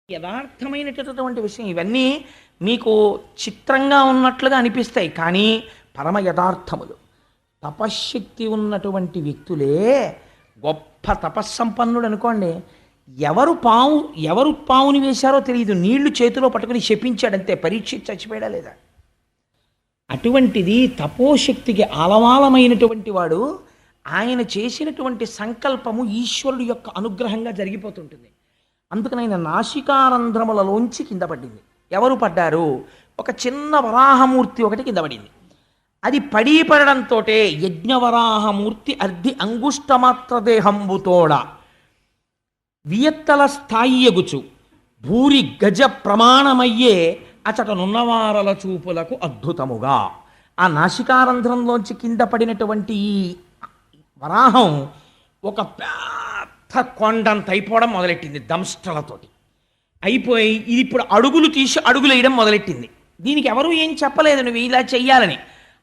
యథార్థమైనటువంటి విషయం ఇవన్నీ మీకు చిత్రంగా ఉన్నట్లుగా అనిపిస్తాయి, కానీ పరమ యథార్థములు. తపశ్శక్తి ఉన్నటువంటి వ్యక్తులే గొప్ప తపస్సంపన్నుడు అనుకోండి. ఎవరు పావుని వేశారో తెలియదు, నీళ్లు చేతిలో పట్టుకుని శపించాడంతే, పరీక్ష చచ్చిపోయాడా లేదా. అటువంటిది తపోశక్తికి ఆలవాలమైనటువంటి వాడు. ఆయన చేసినటువంటి సంకల్పము ఈశ్వరుడు యొక్క అనుగ్రహంగా జరిగిపోతుంటుంది. అందుకని ఆయన నాసికారంధ్రములలోంచి కింద పడింది. ఎవరు పడ్డారు? ఒక చిన్న వరాహమూర్తి ఒకటి కింద పడింది. అది పడడంతో యజ్ఞవరాహమూర్తి అర్ధి అంగుష్టమాత్ర దేహంబుతోడ వియత్తల స్థాయి ఎగుచు భూరి గజ ప్రమాణమయ్యే అచటనున్నవారల చూపులకు అద్భుతముగా. ఆ నాసికారంధ్రంలోంచి కింద పడినటువంటి ఈ వరాహం ఒక పెద్ద కొండంత అయిపోవడం మొదలెట్టింది. దంష్టలతోటి అయిపోయి ఇది ఇప్పుడు అడుగులు తీసి అడుగులు వేయడం మొదలెట్టింది. దీనికి ఎవరు ఏం చెప్పలేదు, నువ్వు ఇలా చెయ్యాలని.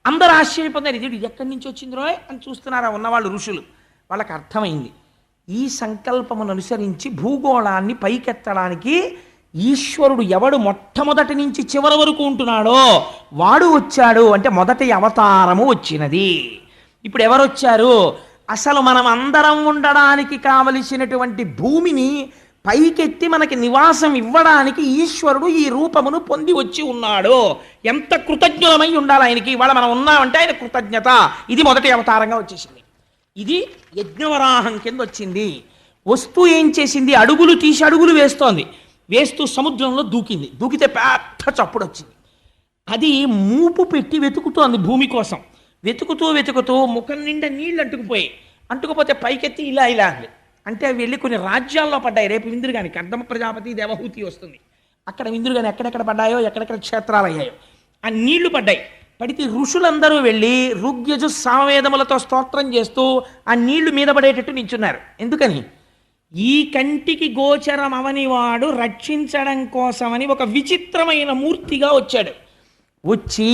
అందరూ ఆశ్చర్యపోతున్నారు, ఇది ఎక్కడి నుంచి వచ్చిందో అని చూస్తున్నారా ఉన్నవాళ్ళు ఋషులు. వాళ్ళకి అర్థమైంది, ఈ సంకల్పమును అనుసరించి భూగోళాన్ని పైకెత్తడానికి ఈశ్వరుడు ఎవడు మొట్టమొదటి నుంచి చివరి వరకు ఉంటున్నాడో వాడు వచ్చాడు. అంటే మొదటి అవతారము వచ్చినది. ఇప్పుడు ఎవరు వచ్చారు? అసలు మనం అందరం ఉండడానికి కావలసినటువంటి భూమిని పైకెత్తి మనకి నివాసం ఇవ్వడానికి ఈశ్వరుడు ఈ రూపమును పొంది వచ్చి ఉన్నాడు. ఎంత కృతజ్ఞులమై ఉండాలి ఆయనకి. ఇవాళ మనం ఉన్నామంటే ఆయన కృతజ్ఞత. ఇది మొదటి అవతారంగా వచ్చేసింది. ఇది యజ్ఞవరాహం కింద వచ్చింది. వస్తూ ఏం చేసింది? అడుగులు తీసి అడుగులు వేస్తోంది. వేస్తూ సముద్రంలో దూకింది. దూకితే పెద్ద చప్పుడు వచ్చింది. అది మూపు పెట్టి వెతుకుతోంది భూమి కోసం. వెతుకుతూ ముఖం నిండా నీళ్ళు అంటుకుపోతే పైకెత్తి ఇలా అంది. అంటే అవి వెళ్ళి కొన్ని రాజ్యాల్లో పడ్డాయి. రేపు విందురుగాని కర్దమ ప్రజాపతి దేవహూతి వస్తుంది. అక్కడ విందురుగాని ఎక్కడెక్కడ పడ్డాయో, ఎక్కడెక్కడ క్షేత్రాలు అయ్యాయో ఆ నీళ్లు పడ్డాయి. పడితే ఋషులందరూ వెళ్ళి ఋగ్యజు సామవేదములతో స్తోత్రం చేస్తూ ఆ నీళ్లు మీద పడేటట్టు నించున్నారు. ఎందుకని? ఈ కంటికి గోచరం అవనివాడు రక్షించడం కోసమని ఒక విచిత్రమైన మూర్తిగా వచ్చాడు. వచ్చి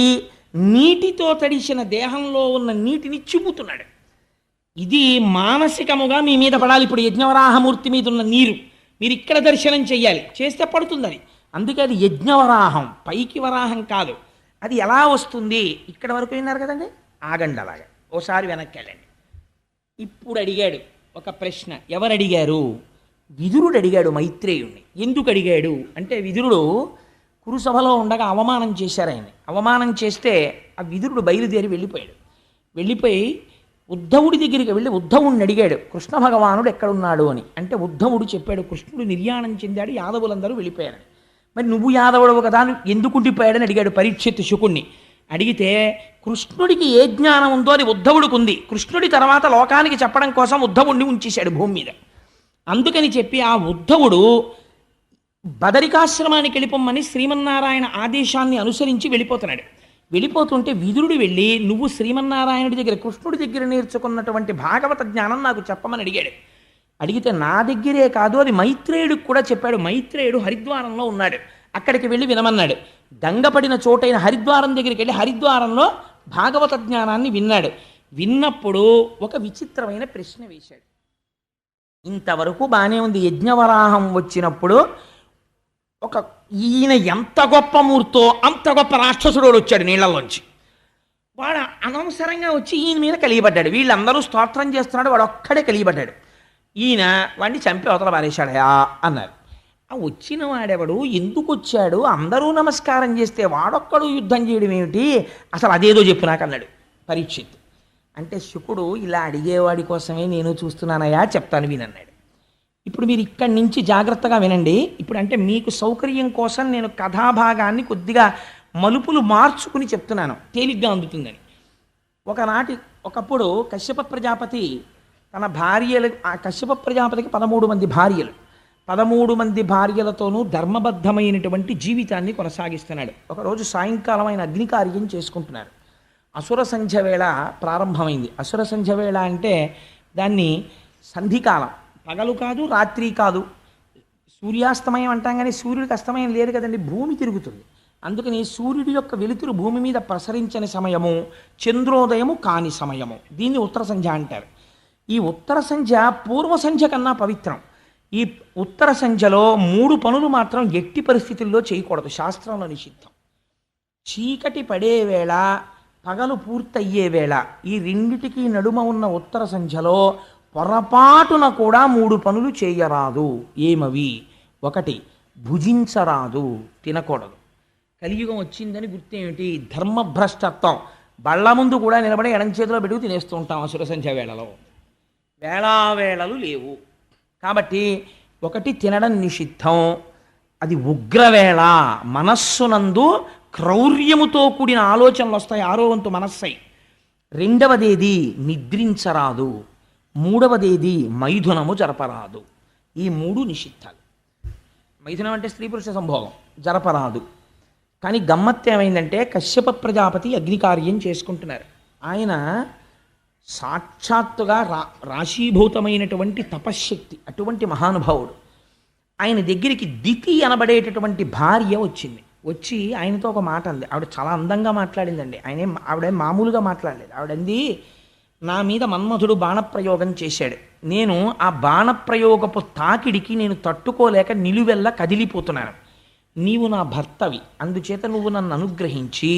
నీటితో తడిసిన దేహంలో ఉన్న నీటిని చిమ్ముతున్నాడు. ఇది మానసికముగా మీ మీద పడాలి. ఇప్పుడు యజ్ఞవరాహమూర్తి మీద ఉన్న నీరు మీరు ఇక్కడ దర్శనం చెయ్యాలి. చేస్తే పడుతుంది అది. అందుకే అది యజ్ఞవరాహం, పైకి వరాహం కాదు. అది ఎలా వస్తుంది? ఇక్కడ వరకు విన్నారు కదండి, ఆగండి అలాగా, ఓసారి వెనక్కి వెళ్ళండి. ఇప్పుడు అడిగాడు ఒక ప్రశ్న. ఎవరు అడిగారు? విదురుడు అడిగాడు మైత్రేయుణ్ణి. ఎందుకు అడిగాడు అంటే, విదురుడు కురుసభలో ఉండగా అవమానం చేశారు ఆయన్ని. అవమానం చేస్తే ఆ విదురుడు బయలుదేరి వెళ్ళిపోయి ఉద్ధవుడి దగ్గరికి వెళ్ళి ఉద్ధవుడిని అడిగాడు, కృష్ణ భగవానుడు ఎక్కడున్నాడు అని. అంటే ఉద్ధవుడు చెప్పాడు, కృష్ణుడు నిర్యాణం చెందాడు, యాదవులందరూ వెళ్ళిపోయారని. మరి నువ్వు యాదవుడవు కదా, ఎందుకు ఉండిపోయాడని అడిగాడు పరీక్షిత్ శుకుణ్ణి. అడిగితే కృష్ణుడికి ఏ జ్ఞానం ఉందో అది ఉద్ధవుడికి ఉంది. కృష్ణుడి తర్వాత లోకానికి చెప్పడం కోసం ఉద్ధవుడిని ఉంచేశాడు భూమి మీద. అందుకని చెప్పి ఆ ఉద్ధవుడు బదరికాశ్రమానికి వెళ్ళిపోమ్మని శ్రీమన్నారాయణ ఆదేశాన్ని అనుసరించి వెళ్ళిపోతుంటే విదురుడు వెళ్ళి, నువ్వు శ్రీమన్నారాయణుడి దగ్గర కృష్ణుడి దగ్గర నేర్చుకున్నటువంటి భాగవత జ్ఞానం నాకు చెప్పమని అడిగాడు. అడిగితే నా దగ్గరే కాదు, అది మైత్రేయుడికి కూడా చెప్పాడు. మైత్రేయుడు హరిద్వారంలో ఉన్నాడు, అక్కడికి వెళ్ళి వినమన్నాడు. గంగపడిన చోటైన హరిద్వారం దగ్గరికి వెళ్ళి హరిద్వారంలో భాగవత జ్ఞానాన్ని విన్నాడు. విన్నప్పుడు ఒక విచిత్రమైన ప్రశ్న వేశాడు. ఇంతవరకు బాగానే ఉంది. యజ్ఞవరాహం వచ్చినప్పుడు ఈయన ఎంత గొప్ప మూర్తో అంత గొప్ప రాక్షసుడు వచ్చాడు నీళ్లలోంచి. వాడు అనవసరంగా వచ్చి ఈయన మీద కలిగిపడ్డాడు. వీళ్ళందరూ స్తోత్రం చేస్తున్నాడు, వాడు ఒక్కడే కలిగిపడ్డాడు. ఈయన వాడిని చంపి అవతల పారేశాడయా అన్నారు. ఆ వచ్చిన వాడెవడు, ఎందుకు వచ్చాడు, అందరూ నమస్కారం చేస్తే వాడొక్కడు యుద్ధం చేయడం ఏమిటి, అసలు అదేదో చెప్పు నాకు అన్నాడు పరీక్షిత్. అంటే శుకుడు, ఇలా అడిగేవాడి కోసమే నేను చూస్తున్నానయా, చెప్తాను వినన్నాడు. ఇప్పుడు మీరు ఇక్కడి నుంచి జాగ్రత్తగా వినండి. ఇప్పుడు అంటే మీకు సౌకర్యం కోసం నేను కథాభాగాన్ని కొద్దిగా మలుపులు మార్చుకుని చెప్తున్నాను, తేలిగ్గా అందుతుందని. ఒకప్పుడు కశ్యప ప్రజాపతి తన భార్యలు, ఆ కశ్యప ప్రజాపతికి 13 మంది భార్యలు. 13 మంది భార్యలతోనూ ధర్మబద్ధమైనటువంటి జీవితాన్ని కొనసాగిస్తున్నాడు. ఒకరోజు సాయంకాలం ఆయన అగ్నికార్యం చేసుకుంటున్నారు. అసుర సంధ్య వేళ ప్రారంభమైంది. అసుర సంధ్య వేళ అంటే దాన్ని సంధికాలం, పగలు కాదు రాత్రి కాదు. సూర్యాస్తమయం అంటాం కానీ సూర్యుడికి అస్తమయం లేదు కదండి, భూమి తిరుగుతుంది. అందుకని సూర్యుడి యొక్క వెలుతురు భూమి మీద ప్రసరించని సమయము, చంద్రోదయము కాని సమయము, దీన్ని ఉత్తర సంధ్య అంటారు. ఈ ఉత్తర సంధ్య పూర్వ సంధ్య కన్నా పవిత్రం. ఈ ఉత్తర సంధ్యలో 3 పనులు మాత్రం ఎట్టి పరిస్థితుల్లో చేయకూడదు, శాస్త్రంలో నిషిద్ధం. చీకటి పడే వేళ, పగలు పూర్తయ్యే వేళ, ఈ రెండిటికి నడుమ ఉన్న ఉత్తర సంధ్యలో పొరపాటున కూడా 3 పనులు చేయరాదు. ఏమవి? 1, భుజించరాదు, తినకూడదు. కలియుగం వచ్చిందని గుర్తేమిటి? ధర్మభ్రష్టత్వం. బళ్ళ ముందు కూడా నిలబడి ఎడం చేతిలో పెట్టుకు తినేస్తూ ఉంటాం అసుర సంధ్య వేళలో. వేళావేళలు లేవు. కాబట్టి 1, తినడం నిషిద్ధం. అది ఉగ్రవేళ. మనస్సునందు క్రౌర్యముతో కూడిన ఆలోచనలు వస్తాయి, 6వ వంతు మనస్సై. 2వదేది నిద్రించరాదు. 3వదేది మైథునము జరపరాదు. ఈ 3 నిషిద్ధాలు. మైథునం అంటే స్త్రీ పురుష సంభోగం, జరపరాదు. కానీ గమ్మత్తు ఏమైందంటే కశ్యప ప్రజాపతి అగ్నికార్యం చేసుకుంటున్నారు. ఆయన సాక్షాత్తుగా రాశీభూతమైనటువంటి తపశ్శక్తి, అటువంటి మహానుభావుడు. ఆయన దగ్గరికి దితి అనబడేటటువంటి భార్య వచ్చింది. వచ్చి ఆయనతో ఒక మాట అంది. ఆవిడ చాలా అందంగా మాట్లాడిందండి. ఆవిడ మామూలుగా మాట్లాడలేదు. ఆవిడంది, నా మీద మన్మధుడు బాణప్రయోగం చేశాడు. నేను ఆ బాణప్రయోగపు తాకిడికి నేను తట్టుకోలేక నిలువెల్లా కదిలిపోతున్నాను. నీవు నా భర్తవి, అందుచేత నువ్వు నన్ను అనుగ్రహించి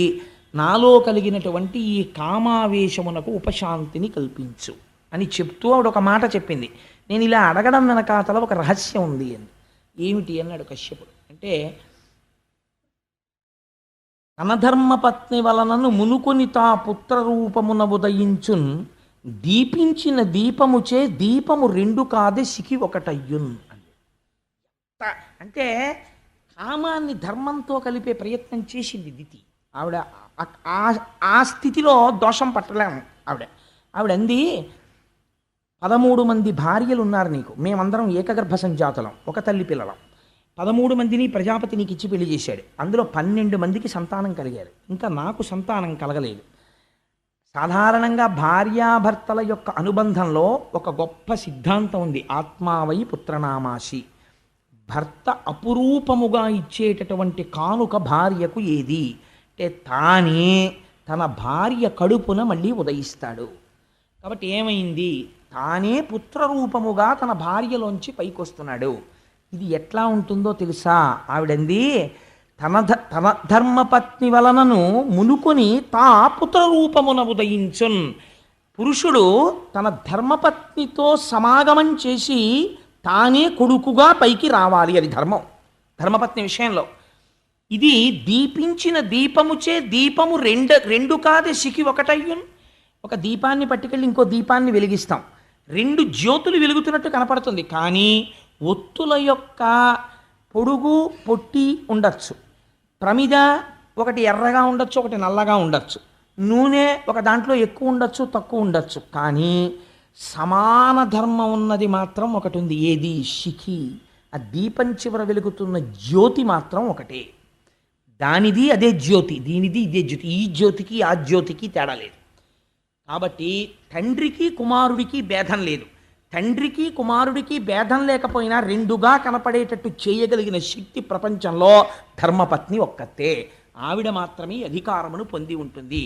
నాలో కలిగినటువంటి ఈ కామావేశమునకు ఉపశాంతిని కల్పించు అని చెప్తూ ఆవిడ ఒక మాట చెప్పింది. నేను ఇలా అడగడం వెనకాతల ఒక రహస్యం ఉంది అని. ఏమిటి అన్నాడు కశ్యపుడు. అంటే అనధర్మపత్ని వలనను మునుకొని తా పుత్రరూపమున ఉదయించున్, దీపించిన దీపముచే దీపము 2 కాదే సికి 1 అయ్యున్. అంటే కామాన్ని ధర్మంతో కలిపే ప్రయత్నం చేసింది దితి. ఆవిడ ఆ స్థితిలో దోషం పట్టలేము. ఆవిడంది, 13 మంది భార్యలు ఉన్నారు నీకు, మేమందరం ఏకగర్భ సంజాతులం, ఒక తల్లి పిల్లలం. 13 మందిని ప్రజాపతి నీకు ఇచ్చి పెళ్లి చేశాడు. అందులో 12 మందికి సంతానం కలిగారు, ఇంకా నాకు సంతానం కలగలేదు. సాధారణంగా భార్యాభర్తల యొక్క అనుబంధంలో ఒక గొప్ప సిద్ధాంతం ఉంది, ఆత్మావై పుత్రనామాసి. భర్త అపురూపముగా ఇచ్చేటటువంటి కానుక భార్యకు ఏది అంటే తానే తన భార్య కడుపున మళ్ళీ ఉదయిస్తాడు. కాబట్టి ఏమైంది? తానే పుత్రరూపముగా తన భార్యలోంచి పైకొస్తున్నాడు. ఇది ఎట్లా ఉంటుందో తెలుసా? ఆవిడంది, తన ధర్మపత్ని వలనను మునుకొని తా పుత్రరూపమున ఉదయించున్. పురుషుడు తన ధర్మపత్నితో సమాగమం చేసి తానే కొడుకుగా పైకి రావాలి. అది ధర్మం, ధర్మపత్ని విషయంలో. ఇది దీపించిన దీపముచే దీపము 2 కాదే సికి 1 అయ్యున్. ఒక దీపాన్ని పట్టుకెళ్ళి ఇంకో దీపాన్ని వెలిగిస్తాం, 2 జ్యోతులు వెలుగుతున్నట్టు కనపడుతుంది. కానీ ఒత్తుల యొక్క పొడుగు పొట్టి ఉండొచ్చు, ప్రమిద ఒకటి ఎర్రగా ఉండొచ్చు, ఒకటి నల్లగా ఉండొచ్చు, నూనె ఒక దాంట్లో ఎక్కువ ఉండొచ్చు, తక్కువ ఉండొచ్చు. కానీ సమాన ధర్మం ఉన్నది మాత్రం ఒకటి ఉంది. ఏది? శిఖి. ఆ దీపం చివర వెలుగుతున్న జ్యోతి మాత్రం ఒకటే. దానిది అదే జ్యోతి, దీనిది ఇదే జ్యోతి. ఈ జ్యోతికి ఆ జ్యోతికి తేడా లేదు. కాబట్టి తండ్రికి కుమారుడికి భేదం లేదు. తండ్రికి కుమారుడికి భేదం లేకపోయినా 2గా కనపడేటట్టు చేయగలిగిన శక్తి ప్రపంచంలో ధర్మపత్ని ఒక్కతే. ఆవిడ మాత్రమే అధికారమును పొంది ఉంటుంది.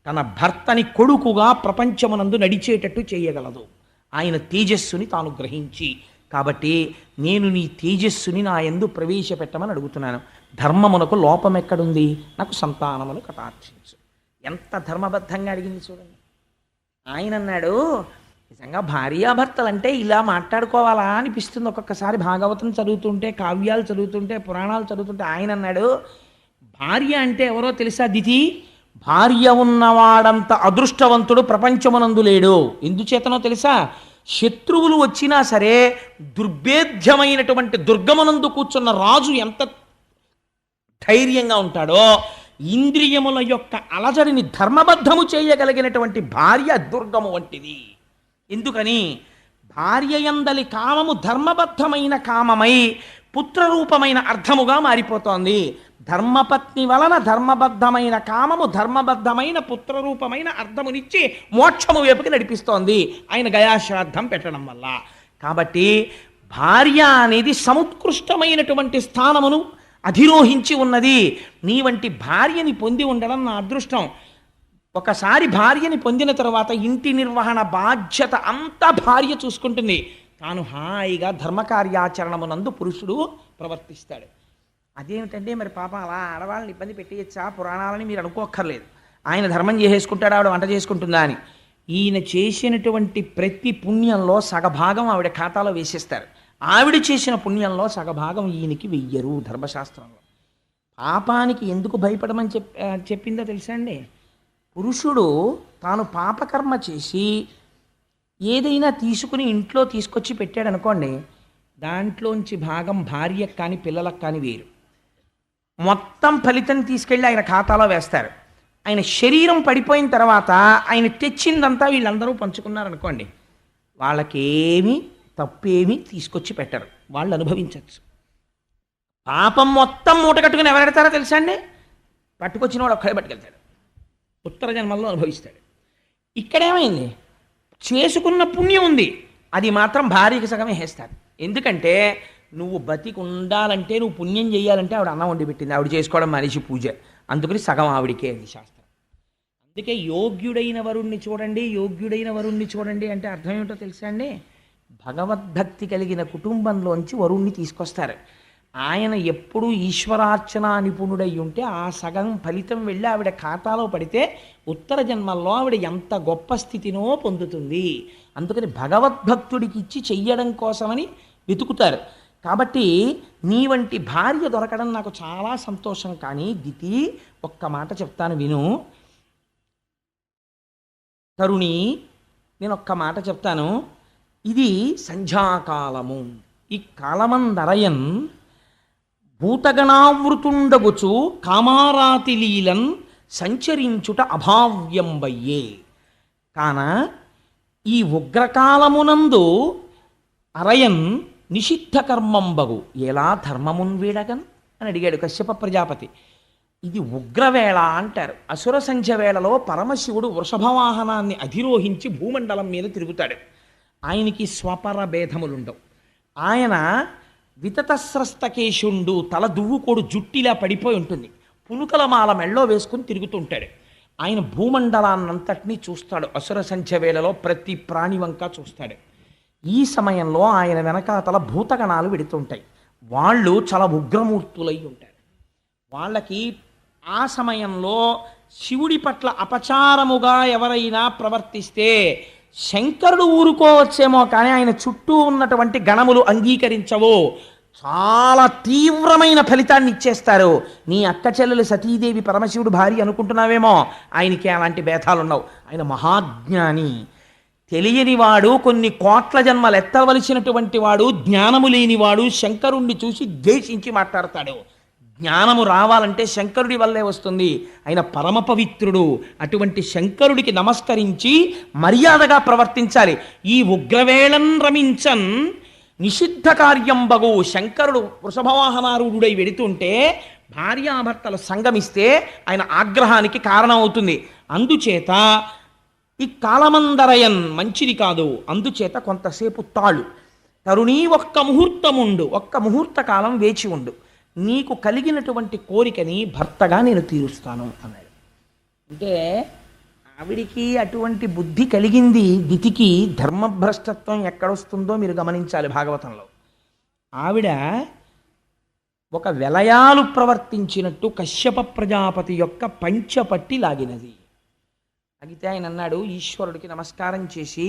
తన భర్తని కొడుకుగా ప్రపంచమునందు నడిచేటట్టు చేయగలదు, ఆయన తేజస్సుని తాను గ్రహించి. కాబట్టి నేను నీ తేజస్సుని నా యందు ప్రవేశపెట్టమని అడుగుతున్నాను. ధర్మమునకు లోపం ఎక్కడుంది? నాకు సంతానమును కటాక్షించు. ఎంత ధర్మబద్ధంగా అడిగింది చూడండి. ఆయన అన్నాడు, నిజంగా భార్యాభర్తలంటే ఇలా మాట్లాడుకోవాలా అనిపిస్తుంది ఒక్కొక్కసారి. భాగవతం చదువుతుంటే, కావ్యాలు చదువుతుంటే, పురాణాలు చదువుతుంటే. ఆయన అన్నాడు, భార్య అంటే ఎవరో తెలుసా దితి? భార్య ఉన్నవాడంత అదృష్టవంతుడు ప్రపంచమునందు లేడు. ఎందుచేతనో తెలుసా? శత్రువులు వచ్చినా సరే దుర్భేద్యమైనటువంటి దుర్గమునందు కూర్చున్న రాజు ఎంత ధైర్యంగా ఉంటాడో, ఇంద్రియముల యొక్క అలజడిని ధర్మబద్ధము చేయగలిగినటువంటి భార్య దుర్గము వంటిది. ఎందుకని? భార్య యందలి కామము ధర్మబద్ధమైన కామమై పుత్రరూపమైన అర్థముగా మారిపోతోంది. ధర్మపత్ని వలన ధర్మబద్ధమైన కామము ధర్మబద్ధమైన పుత్రరూపమైన అర్థమునిచ్చి మోక్షము వైపుకి నడిపిస్తోంది ఆయన గయాశ్రాద్ధం పెట్టడం వల్ల. కాబట్టి భార్య అనేది సముత్కృష్టమైనటువంటి స్థానమును అధిరోహించి ఉన్నది. నీ వంటి భార్యని పొంది ఉండడం నా అదృష్టం. ఒకసారి భార్యని పొందిన తర్వాత ఇంటి నిర్వహణ బాధ్యత అంతా భార్య చూసుకుంటుంది. తాను హాయిగా ధర్మకార్యాచరణమునందు పురుషుడు ప్రవర్తిస్తాడు. అదేమిటంటే మరి పాపం అలా ఆడవాళ్ళని ఇబ్బంది పెట్టేయచ్చా పురాణాలని మీరు అనుకోక్కర్లేదు. ఆయన ధర్మం చేసేసుకుంటాడు, ఆవిడ వంట చేసుకుంటుందా అని. ఈయన చేసినటువంటి ప్రతి పుణ్యంలో సగభాగం ఆవిడ ఖాతాలో వేసేస్తారు. ఆవిడ చేసిన పుణ్యంలో సగభాగం ఈయనకి వెయ్యరు ధర్మశాస్త్రంలో. పాపానికి ఎందుకు భయపడమని చెప్పిందో తెలుసా అండి? పురుషుడు తాను పాపకర్మ చేసి ఏదైనా తీసుకుని ఇంట్లో తీసుకొచ్చి పెట్టాడు అనుకోండి, దాంట్లోంచి భాగం భార్యకు కానీ పిల్లలకు కానీ వేరు. మొత్తం ఫలితం తీసుకెళ్ళి ఆయన ఖాతాలో వేస్తారు. ఆయన శరీరం పడిపోయిన తర్వాత ఆయన తెచ్చిందంతా వీళ్ళందరూ పంచుకున్నారనుకోండి, వాళ్ళకేమీ తప్పేమీ తీసుకొచ్చి పెట్టరు, వాళ్ళు అనుభవించవచ్చు. పాపం మొత్తం మూట కట్టుకుని ఎవరు పెడతారో తెలుసా అండి? పట్టుకొచ్చిన వాడు ఒక్కడే పట్టుకెళ్తాడు, ఉత్తర జన్మల్లో అనుభవిస్తాడు. ఇక్కడేమైంది? చేసుకున్న పుణ్యం ఉంది, అది మాత్రం భార్యకి సగమే వేస్తారు. ఎందుకంటే నువ్వు బతికి ఉండాలంటే, నువ్వు పుణ్యం చేయాలంటే ఆవిడ అన్నం వండి పెట్టింది, ఆవిడ చేసుకోవడం మనిషి పూజ, అందుకని సగం ఆవిడికే అది శాస్త్రం. అందుకే యోగ్యుడైన వరుణ్ణి చూడండి, యోగ్యుడైన వరుణ్ణి చూడండి అంటే అర్థం ఏమిటో తెలుసా అండి? భగవద్భక్తి కలిగిన కుటుంబంలోంచి వరుణ్ణి తీసుకొస్తారు. ఆయన ఎప్పుడు ఈశ్వరార్చన నిపుణుడై ఉంటే ఆ సగం ఫలితం వెళ్ళి ఆవిడ ఖాతాలో పడితే ఉత్తర జన్మల్లో ఆవిడ ఎంత గొప్ప స్థితినో పొందుతుంది. అందుకని భగవద్భక్తుడికి ఇచ్చి చెయ్యడం కోసమని వెతుకుతారు. కాబట్టి నీ వంటి భార్య దొరకడం నాకు చాలా సంతోషం. కానీ దితి, ఒక్క మాట చెప్తాను విను. తరుణి, నేను ఒక్క మాట చెప్తాను. ఇది సంధ్యాకాలము. ఈ కాలమందరయన్ భూతగణావృతుండగుచు కామారాతి లీలన్ సంచరించుట అభావ్యంబయ్యే. కాన ఈ ఉగ్రకాలమునందు అరయన్ నిషిద్ధ కర్మంబగు ఎలా ధర్మమున్ వీడగన్ అని అడిగాడు కశ్యప ప్రజాపతి. ఇది ఉగ్రవేళ అంటారు. అసుర సంధ్య వేళలో పరమశివుడు వృషభవాహనాన్ని అధిరోహించి భూమండలం మీద తిరుగుతాడు. ఆయనకి స్వపర భేదములుండవు. ఆయన వితతస్రస్తకేశుండు, తల దువ్వుకోడు జుట్టిలా పడిపోయి ఉంటుంది, పునుకల మాల మెళ్ళో వేసుకుని తిరుగుతుంటాడు. ఆయన భూమండలాన్నంతటినీ చూస్తాడు. అసుర సంధ్య వేళలో ప్రతి ప్రాణి వంక చూస్తాడు. ఈ సమయంలో ఆయన వెనకాతల భూతగణాలు వెడుతుంటాయి. వాళ్ళు చాలా ఉగ్రమూర్తులై ఉంటారు. వాళ్ళకి ఆ సమయంలో శివుడి పట్ల అపచారముగా ఎవరైనా ప్రవర్తిస్తే శంకరుడు ఊరుకోవచ్చేమో, కానీ ఆయన చుట్టూ ఉన్నటువంటి గణములు అంగీకరించవు. చాలా తీవ్రమైన ఫలితాన్ని ఇచ్చేస్తారు. నీ అక్క చెల్లెలు సతీదేవి పరమశివుడు భార్య అనుకుంటున్నావేమో, ఆయనకి అలాంటి భేదాలున్నావు. ఆయన మహాజ్ఞాని, తెలియనివాడు, కొన్ని కోట్ల జన్మలు ఎత్తవలసినటువంటి వాడు, జ్ఞానము లేనివాడు శంకరుణ్ణి చూసి ద్వేషించి మాట్లాడతాడు. జ్ఞానము రావాలంటే శంకరుడి వల్లే వస్తుంది. ఆయన పరమ పవిత్రుడు. అటువంటి శంకరుడికి నమస్కరించి మర్యాదగా ప్రవర్తించాలి. ఈ ఉగ్రవేళన్ రమించన్ నిషిద్ధ కార్యం బగు. శంకరుడు వృషభవాహనారూఢుడై వెడుతుంటే భార్యాభర్తలు సంగమిస్తే ఆయన ఆగ్రహానికి కారణం అవుతుంది. అందుచేత ఈ కాలమందరయన్ మంచిది కాదు. అందుచేత కొంతసేపు తాళు. తరుణీ, ఒక్క ముహూర్తముండు, ఒక్క ముహూర్త కాలం వేచి ఉండు, నీకు కలిగినటువంటి కోరికని భర్తగా నేను తీరుస్తాను అన్నాడు. అంటే ఆవిడికి అటువంటి బుద్ధి కలిగింది. దితికి ధర్మభ్రష్టత్వం ఎక్కడొస్తుందో మీరు గమనించాలి భాగవతంలో. ఆవిడ ఒక వెలయాలు ప్రవర్తించినట్టు కశ్యప ప్రజాపతి యొక్క పంచపట్టి లాగినది. అగితే ఆయన అన్నాడు, ఈశ్వరుడికి నమస్కారం చేసి,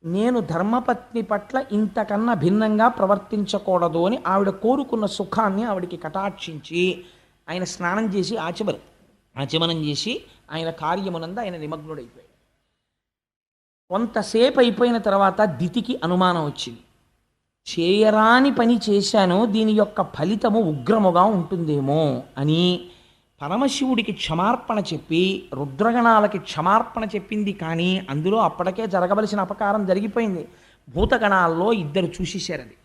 నేను ధర్మపత్ని పట్ల ఇంతకన్నా భిన్నంగా ప్రవర్తించకూడదు అని ఆవిడ కోరుకున్న సుఖాన్ని ఆవిడికి కటాక్షించి ఆయన స్నానం చేసి ఆచమనం చేసి ఆయన కార్యమునందు ఆయన నిమగ్నుడైపోయాడు. కొంతసేపు అయిపోయిన తర్వాత దితికి అనుమానం వచ్చింది. చేయరాని పని చేశాను, దీని యొక్క ఫలితము ఉగ్రముగా ఉంటుందేమో అని పరమశివుడికి క్షమార్పణ చెప్పి రుద్రగణాలకి క్షమార్పణ చెప్పింది. కానీ అందులో అప్పటికే జరగవలసిన అపకారం జరిగిపోయింది. భూతగణాల్లో ఇద్దరు చూసేశారు. అది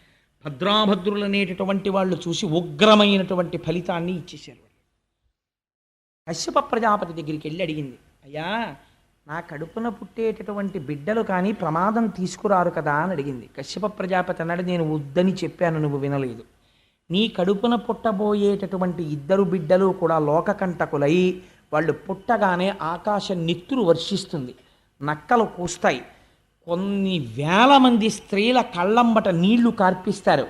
భద్రాభద్రులు అనేటటువంటి వాళ్ళు చూసి ఉగ్రమైనటువంటి ఫలితాన్ని ఇచ్చేశారు. కశ్యప ప్రజాపతి దగ్గరికి వెళ్ళి అడిగింది, అయ్యా, నా కడుపున పుట్టేటటువంటి బిడ్డలు కానీ ప్రమాదం తీసుకురారు కదా అని అడిగింది. కశ్యప ప్రజాపతి అన్నాడు, నేను వద్దని చెప్పాను, నువ్వు వినలేదు. నీ కడుపున పుట్టబోయేటటువంటి ఇద్దరు బిడ్డలు కూడా లోకకంటకులై వాళ్ళు పుట్టగానే ఆకాశం నెత్తురు వర్షిస్తుంది, నక్కలు కూస్తాయి, కొన్ని వేల మంది స్త్రీల కళ్ళంబట నీళ్లు కార్పిస్తారు.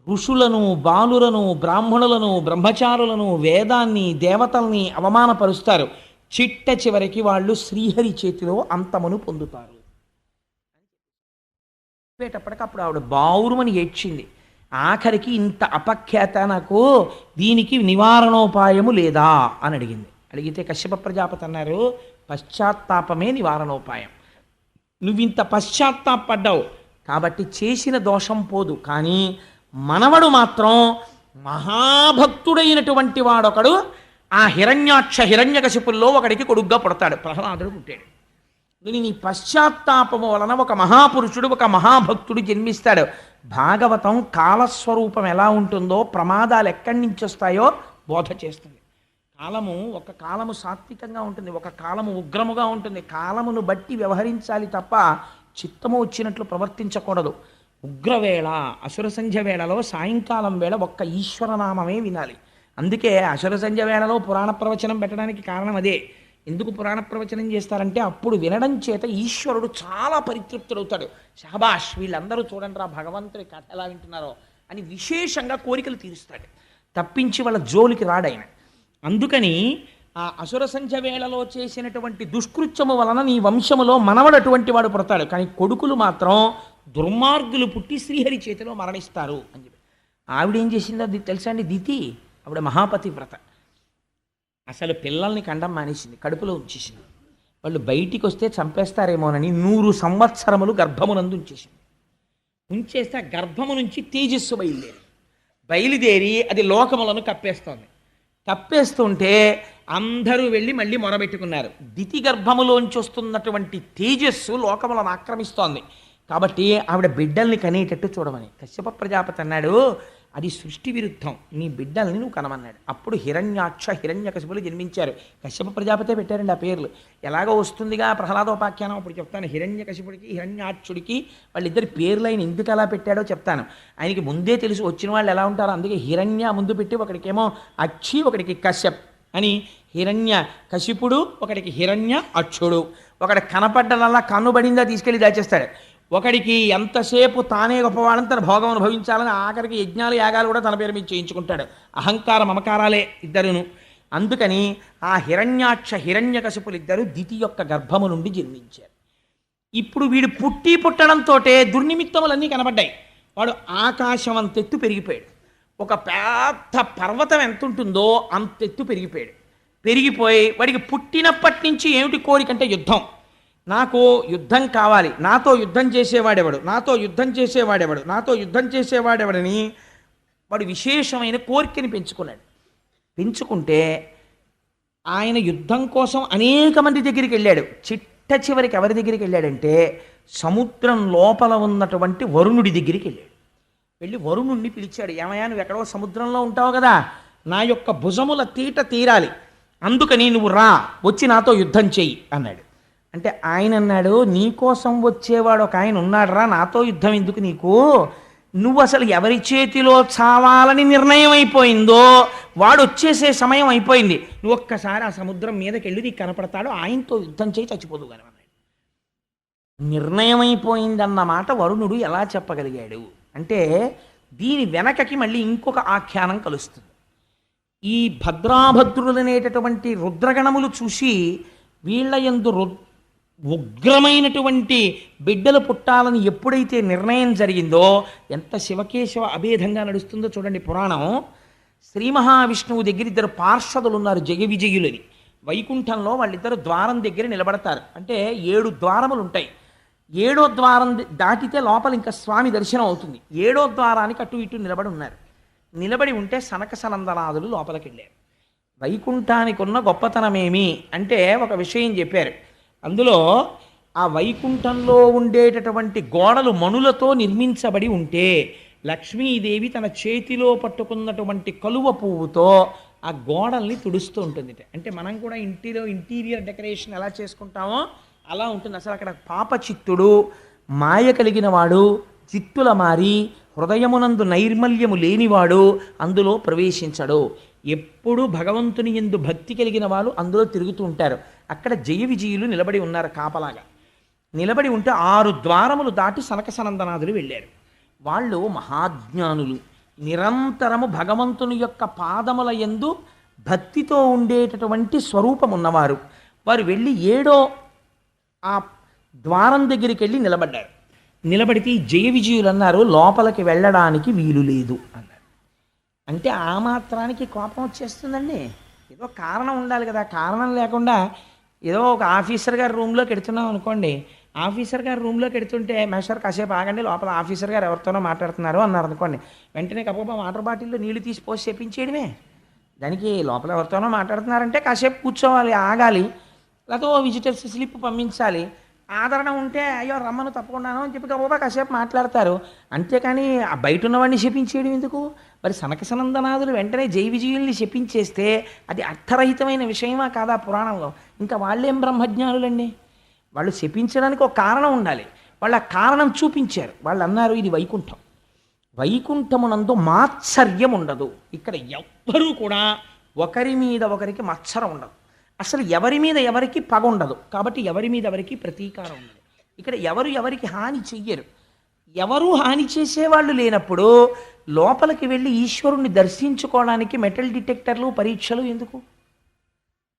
ఋషులను, బాలులను, బ్రాహ్మణులను, బ్రహ్మచారులను, వేదాన్ని, దేవతల్ని అవమానపరుస్తారు. చిట్ట చివరికి వాళ్ళు శ్రీహరి చేతిలో అంతమును పొందుతారు. చెప్పేటప్పటికప్పుడు ఆవిడ బావురుమని ఏడ్చింది. ఆఖరికి ఇంత అపఖ్యాత నాకు, దీనికి నివారణోపాయము లేదా అని అడిగింది. అడిగితే కశ్యప ప్రజాపతి అన్నారు, పశ్చాత్తాపమే నివారణోపాయం. నువ్వింత పశ్చాత్తాపడ్డావు కాబట్టి చేసిన దోషం పోదు, కానీ మనవడు మాత్రం మహాభక్తుడైనటువంటి వాడొకడు ఆ హిరణ్యాక్ష హిరణ్యకశిపుల్లో ఒకడికి కొడుగ్గా పుడతాడు. ప్రహ్లాదుడు పుట్టాడు. నీ పశ్చాత్తాపము వలన ఒక మహాపురుషుడు, ఒక మహాభక్తుడు జన్మిస్తాడు. భాగవతం కాలస్వరూపం ఎలా ఉంటుందో, ప్రమాదాలు ఎక్కడి నుంచి వస్తాయో బోధ చేస్తుంది. ఒక కాలము సాత్వికంగా ఉంటుంది, ఒక కాలము ఉగ్రముగా ఉంటుంది. కాలమును బట్టి వ్యవహరించాలి తప్ప చిత్తము వచ్చినట్లు ప్రవర్తించకూడదు. ఉగ్రవేళ, అసుర సంధ్య వేళలో సాయంకాలం వేళ ఒక్క ఈశ్వరనామమే వినాలి. అందుకే అసుర సంధ్య వేళలో పురాణ ప్రవచనం పెట్టడానికి కారణం అదే. ఎందుకు పురాణ ప్రవచనం చేస్తారంటే అప్పుడు వినడం చేత ఈశ్వరుడు చాలా పరితృప్తుడవుతాడు. షహబాష్, వీళ్ళందరూ చూడండి రా భగవంతుడి కథ ఎలా వింటున్నారో అని విశేషంగా కోరికలు తీరుస్తాడు. తప్పించి వాళ్ళ జోలికి రాడాయన. అందుకని ఆ అసుర సంధ్య వేళలో చేసినటువంటి దుష్కృత్యము వలన నీ వంశములో మనవడు అటువంటి వాడు పుడతాడు, కానీ కొడుకులు మాత్రం దుర్మార్గులు పుట్టి శ్రీహరి చేతిలో మరణిస్తారు అని చెప్పి. ఆవిడేం చేసిందో తెలుసా అండి? దితి ఆవిడ మహాపతివ్రత. అసలు పిల్లల్ని కండం మానేసింది, కడుపులో ఉంచేసింది. వాళ్ళు బయటికి వస్తే చంపేస్తారేమోనని 100 సంవత్సరములు గర్భమునందు ఉంచేసింది. ఉంచేస్తే ఆ గర్భము నుంచి తేజస్సు బయలుదేరి అది లోకములను కప్పేస్తోంది. కప్పేస్తుంటే అందరూ వెళ్ళి మళ్ళీ మొరబెట్టుకున్నారు. దితి గర్భములోంచి వస్తున్నటువంటి తేజస్సు లోకములను ఆక్రమిస్తోంది. కాబట్టి ఆవిడ బిడ్డల్ని కనేటట్టు చూడమని కశ్యప ప్రజాపతి అన్నాడు, అది సృష్టి విరుద్ధం, నీ బిడ్డల్ని నువ్వు కనమన్నాడు. అప్పుడు హిరణ్యాక్ష హిరణ్యకశిపులు జన్మించారు. కశ్యప ప్రజాపతే పెట్టారండి ఆ పేర్లు. ఎలాగో వస్తుందిగా ప్రహ్లాదోపాఖ్యానం, అప్పుడు చెప్తాను. హిరణ్యకశిపుడికి హిరణ్యాక్షుడికి వాళ్ళిద్దరి పేర్లు ఆయన ఎందుకు అలా పెట్టాడో చెప్తాను. ఆయనకి ముందే తెలుసు వచ్చిన వాళ్ళు ఎలా ఉంటారో, అందుకే హిరణ్య ముందు పెట్టి ఒకడికేమో అక్షి, ఒకడికి కశ్యప్ అని. హిరణ్య కశిపుడు, ఒకడికి హిరణ్య అక్షుడు. ఒకటి కనపడ్డనల్లా కన్నుబడిందా తీసుకెళ్ళి దాచేస్తాడు. ఒకడికి ఎంతసేపు తానే గొప్పవాడని తన భోగం అనుభవించాలని ఆఖరికి యజ్ఞాలు యాగాలు కూడా తన పేరు మీద చేయించుకుంటాడు. అహంకార మమకారాలే ఇద్దరును. అందుకని ఆ హిరణ్యాక్ష హిరణ్యకశిపులు ఇద్దరు దితి యొక్క గర్భము నుండి జన్మించారు. ఇప్పుడు వీడు పుట్టడంతో దుర్నిమిత్తములన్నీ కనబడ్డాయి. వాడు ఆకాశం అంతెత్తు పెరిగిపోయాడు. ఒక పెద్ద పర్వతం ఎంత ఉంటుందో అంతెత్తు పెరిగిపోయి వాడికి పుట్టినప్పటి నుంచి ఏమిటి కోరికంటే యుద్ధం. నాకు యుద్ధం కావాలి, నాతో యుద్ధం చేసేవాడెవడు, నాతో యుద్ధం చేసేవాడెవడు, నాతో యుద్ధం చేసేవాడెవడని వాడు విశేషమైన కోరికని పెంచుకుంటే ఆయన యుద్ధం కోసం అనేక మంది దగ్గరికి వెళ్ళాడు. చిట్ట చివరికి ఎవరి దగ్గరికి వెళ్ళాడంటే సముద్రం లోపల ఉన్నటువంటి వరుణుడి దగ్గరికి వెళ్ళాడు. వెళ్ళి వరుణుడిని పిలిచాడు. ఏమయ్యా, నువ్వు ఎక్కడో సముద్రంలో ఉంటావు కదా, నా యొక్క భుజముల తీరాలి, అందుకని నువ్వు రా, వచ్చి నాతో యుద్ధం చెయ్యి అన్నాడు. అంటే ఆయన అన్నాడు, నీకోసం వచ్చేవాడు ఒక ఆయన ఉన్నాడు రా, నాతో యుద్ధం ఎందుకు నీకు, నువ్వు అసలు ఎవరి చేతిలో చావాలని నిర్ణయం అయిపోయిందో వాడు వచ్చేసే సమయం అయిపోయింది, నువ్వు ఒక్కసారి ఆ సముద్రం మీదకి వెళ్ళి నీకు కనపడతాడు, ఆయనతో యుద్ధం చేయి, చచ్చిపోదు కానీ అన్నాడు. నిర్ణయం అయిపోయిందన్నమాట వరుణుడు ఎలా చెప్పగలిగాడు అంటే దీని వెనకకి మళ్ళీ ఇంకొక ఆఖ్యానం కలుస్తుంది. ఈ భద్రాభద్రులనేటటువంటి రుద్రగణములు చూసి వీళ్ళ యందు ఉగ్రమైనటువంటి బిడ్డలు పుట్టాలని ఎప్పుడైతే నిర్ణయం జరిగిందో, ఎంత శివకేశవ అభేదంగా నడుస్తుందో చూడండి పురాణం. శ్రీ మహావిష్ణువు దగ్గర ఇద్దరు పార్షదులు ఉన్నారు, జయ విజయులని. వైకుంఠంలో వాళ్ళిద్దరు ద్వారం దగ్గర నిలబడతారు. అంటే 7 ద్వారములు ఉంటాయి. 7వ ద్వారం దాటితే లోపల ఇంకా స్వామి దర్శనం అవుతుంది. 7వ ద్వారానికి అటు ఇటు నిలబడి ఉంటే సనక సనందనాదులు లోపలికి వెళ్ళారు. వైకుంఠానికి ఉన్న గొప్పతనమేమి అంటే ఒక విషయం చెప్పారు. అందులో ఆ వైకుంఠంలో ఉండేటటువంటి గోడలు మణులతో నిర్మించబడి ఉంటే లక్ష్మీదేవి తన చేతిలో పట్టుకున్నటువంటి కలువ పువ్వుతో ఆ గోడల్ని తుడుస్తూ ఉంటుంది. అంటే మనం కూడా ఇంటీరియర్ డెకరేషన్ ఎలా చేసుకుంటామో అలా ఉంటుంది. అసలు అక్కడ పాపచిత్తుడు, మాయ కలిగిన వాడు, చిత్తుల మారి హృదయమునందు నైర్మల్యము లేనివాడు అందులో ప్రవేశించడు. ఎప్పుడు భగవంతుని యందు భక్తి కలిగిన వాళ్ళు అందులో తిరుగుతూ ఉంటారు. అక్కడ జయ విజయులు నిలబడి ఉన్నారు కాపలాగా. నిలబడి ఉంటే 6 ద్వారములు దాటి సనక సనందనాథులు వెళ్ళారు. వాళ్ళు మహాజ్ఞానులు, నిరంతరము భగవంతుని యొక్క పాదముల యందు భక్తితో ఉండేటటువంటి స్వరూపం ఉన్నవారు. వారు వెళ్ళి 7వ ఆ ద్వారం దగ్గరికి వెళ్ళి నిలబడ్డారు. నిలబడితే ఈ జయ విజయులు అన్నారు, లోపలికి వెళ్ళడానికి వీలు లేదు అన్నారు. అంటే ఆ మాత్రానికి కోపం వచ్చేస్తుందండి. ఏదో కారణం ఉండాలి కదా. కారణం లేకుండా ఏదో ఒక ఆఫీసర్ గారి రూమ్లోకి ఎడుతున్నాం అనుకోండి, ఆఫీసర్ గారు రూమ్లోకి ఎడుతుంటే మేస్టర్ కాసేపు ఆగండి, లోపల ఆఫీసర్ గారు ఎవరితోనో మాట్లాడుతున్నారు అన్నారు అనుకోండి, వెంటనే కప్ప వాటర్ బాటిల్లో నీళ్లు తీసి పోసి చెప్పించేయడమే. దానికి లోపల ఎవరితోనో మాట్లాడుతున్నారంటే కాసేపు కూర్చోవాలి, ఆగాలి, లేకపోతే విజిటర్స్ స్లిప్ పంపించాలి. ఆదరణ ఉంటే అయ్యో రమ్మను తప్పకుండాను అని చెప్పి కప్ప కాసేపు మాట్లాడతారు. అంతేకాని ఆ బయట ఉన్నవాడిని శపించేయడం ఎందుకు? మరి సనక సనందనాథులు వెంటనే జై విజయుల్ని శపించేస్తే అది అర్థరహితమైన విషయమా కాదా పురాణంలో? ఇంకా వాళ్ళేం బ్రహ్మజ్ఞానులండి. వాళ్ళు శపించడానికి ఒక కారణం ఉండాలి. వాళ్ళు ఆ కారణం చూపించారు. వాళ్ళు అన్నారు ఇది వైకుంఠం, వైకుంఠమునందు మాత్సర్యం ఉండదు. ఇక్కడ ఎవ్వరూ కూడా ఒకరి మీద ఒకరికి మత్సరం ఉండదు. అసలు ఎవరి మీద ఎవరికి పగ ఉండదు. కాబట్టి ఎవరి మీద ఎవరికి ప్రతీకారం ఉండదు. ఇక్కడ ఎవరు ఎవరికి హాని చెయ్యరు. ఎవరూ హాని చేసేవాళ్ళు లేనప్పుడు లోపలికి వెళ్ళి ఈశ్వరుణ్ణి దర్శించుకోవడానికి మెటల్ డిటెక్టర్లు పరీక్షలు ఎందుకు?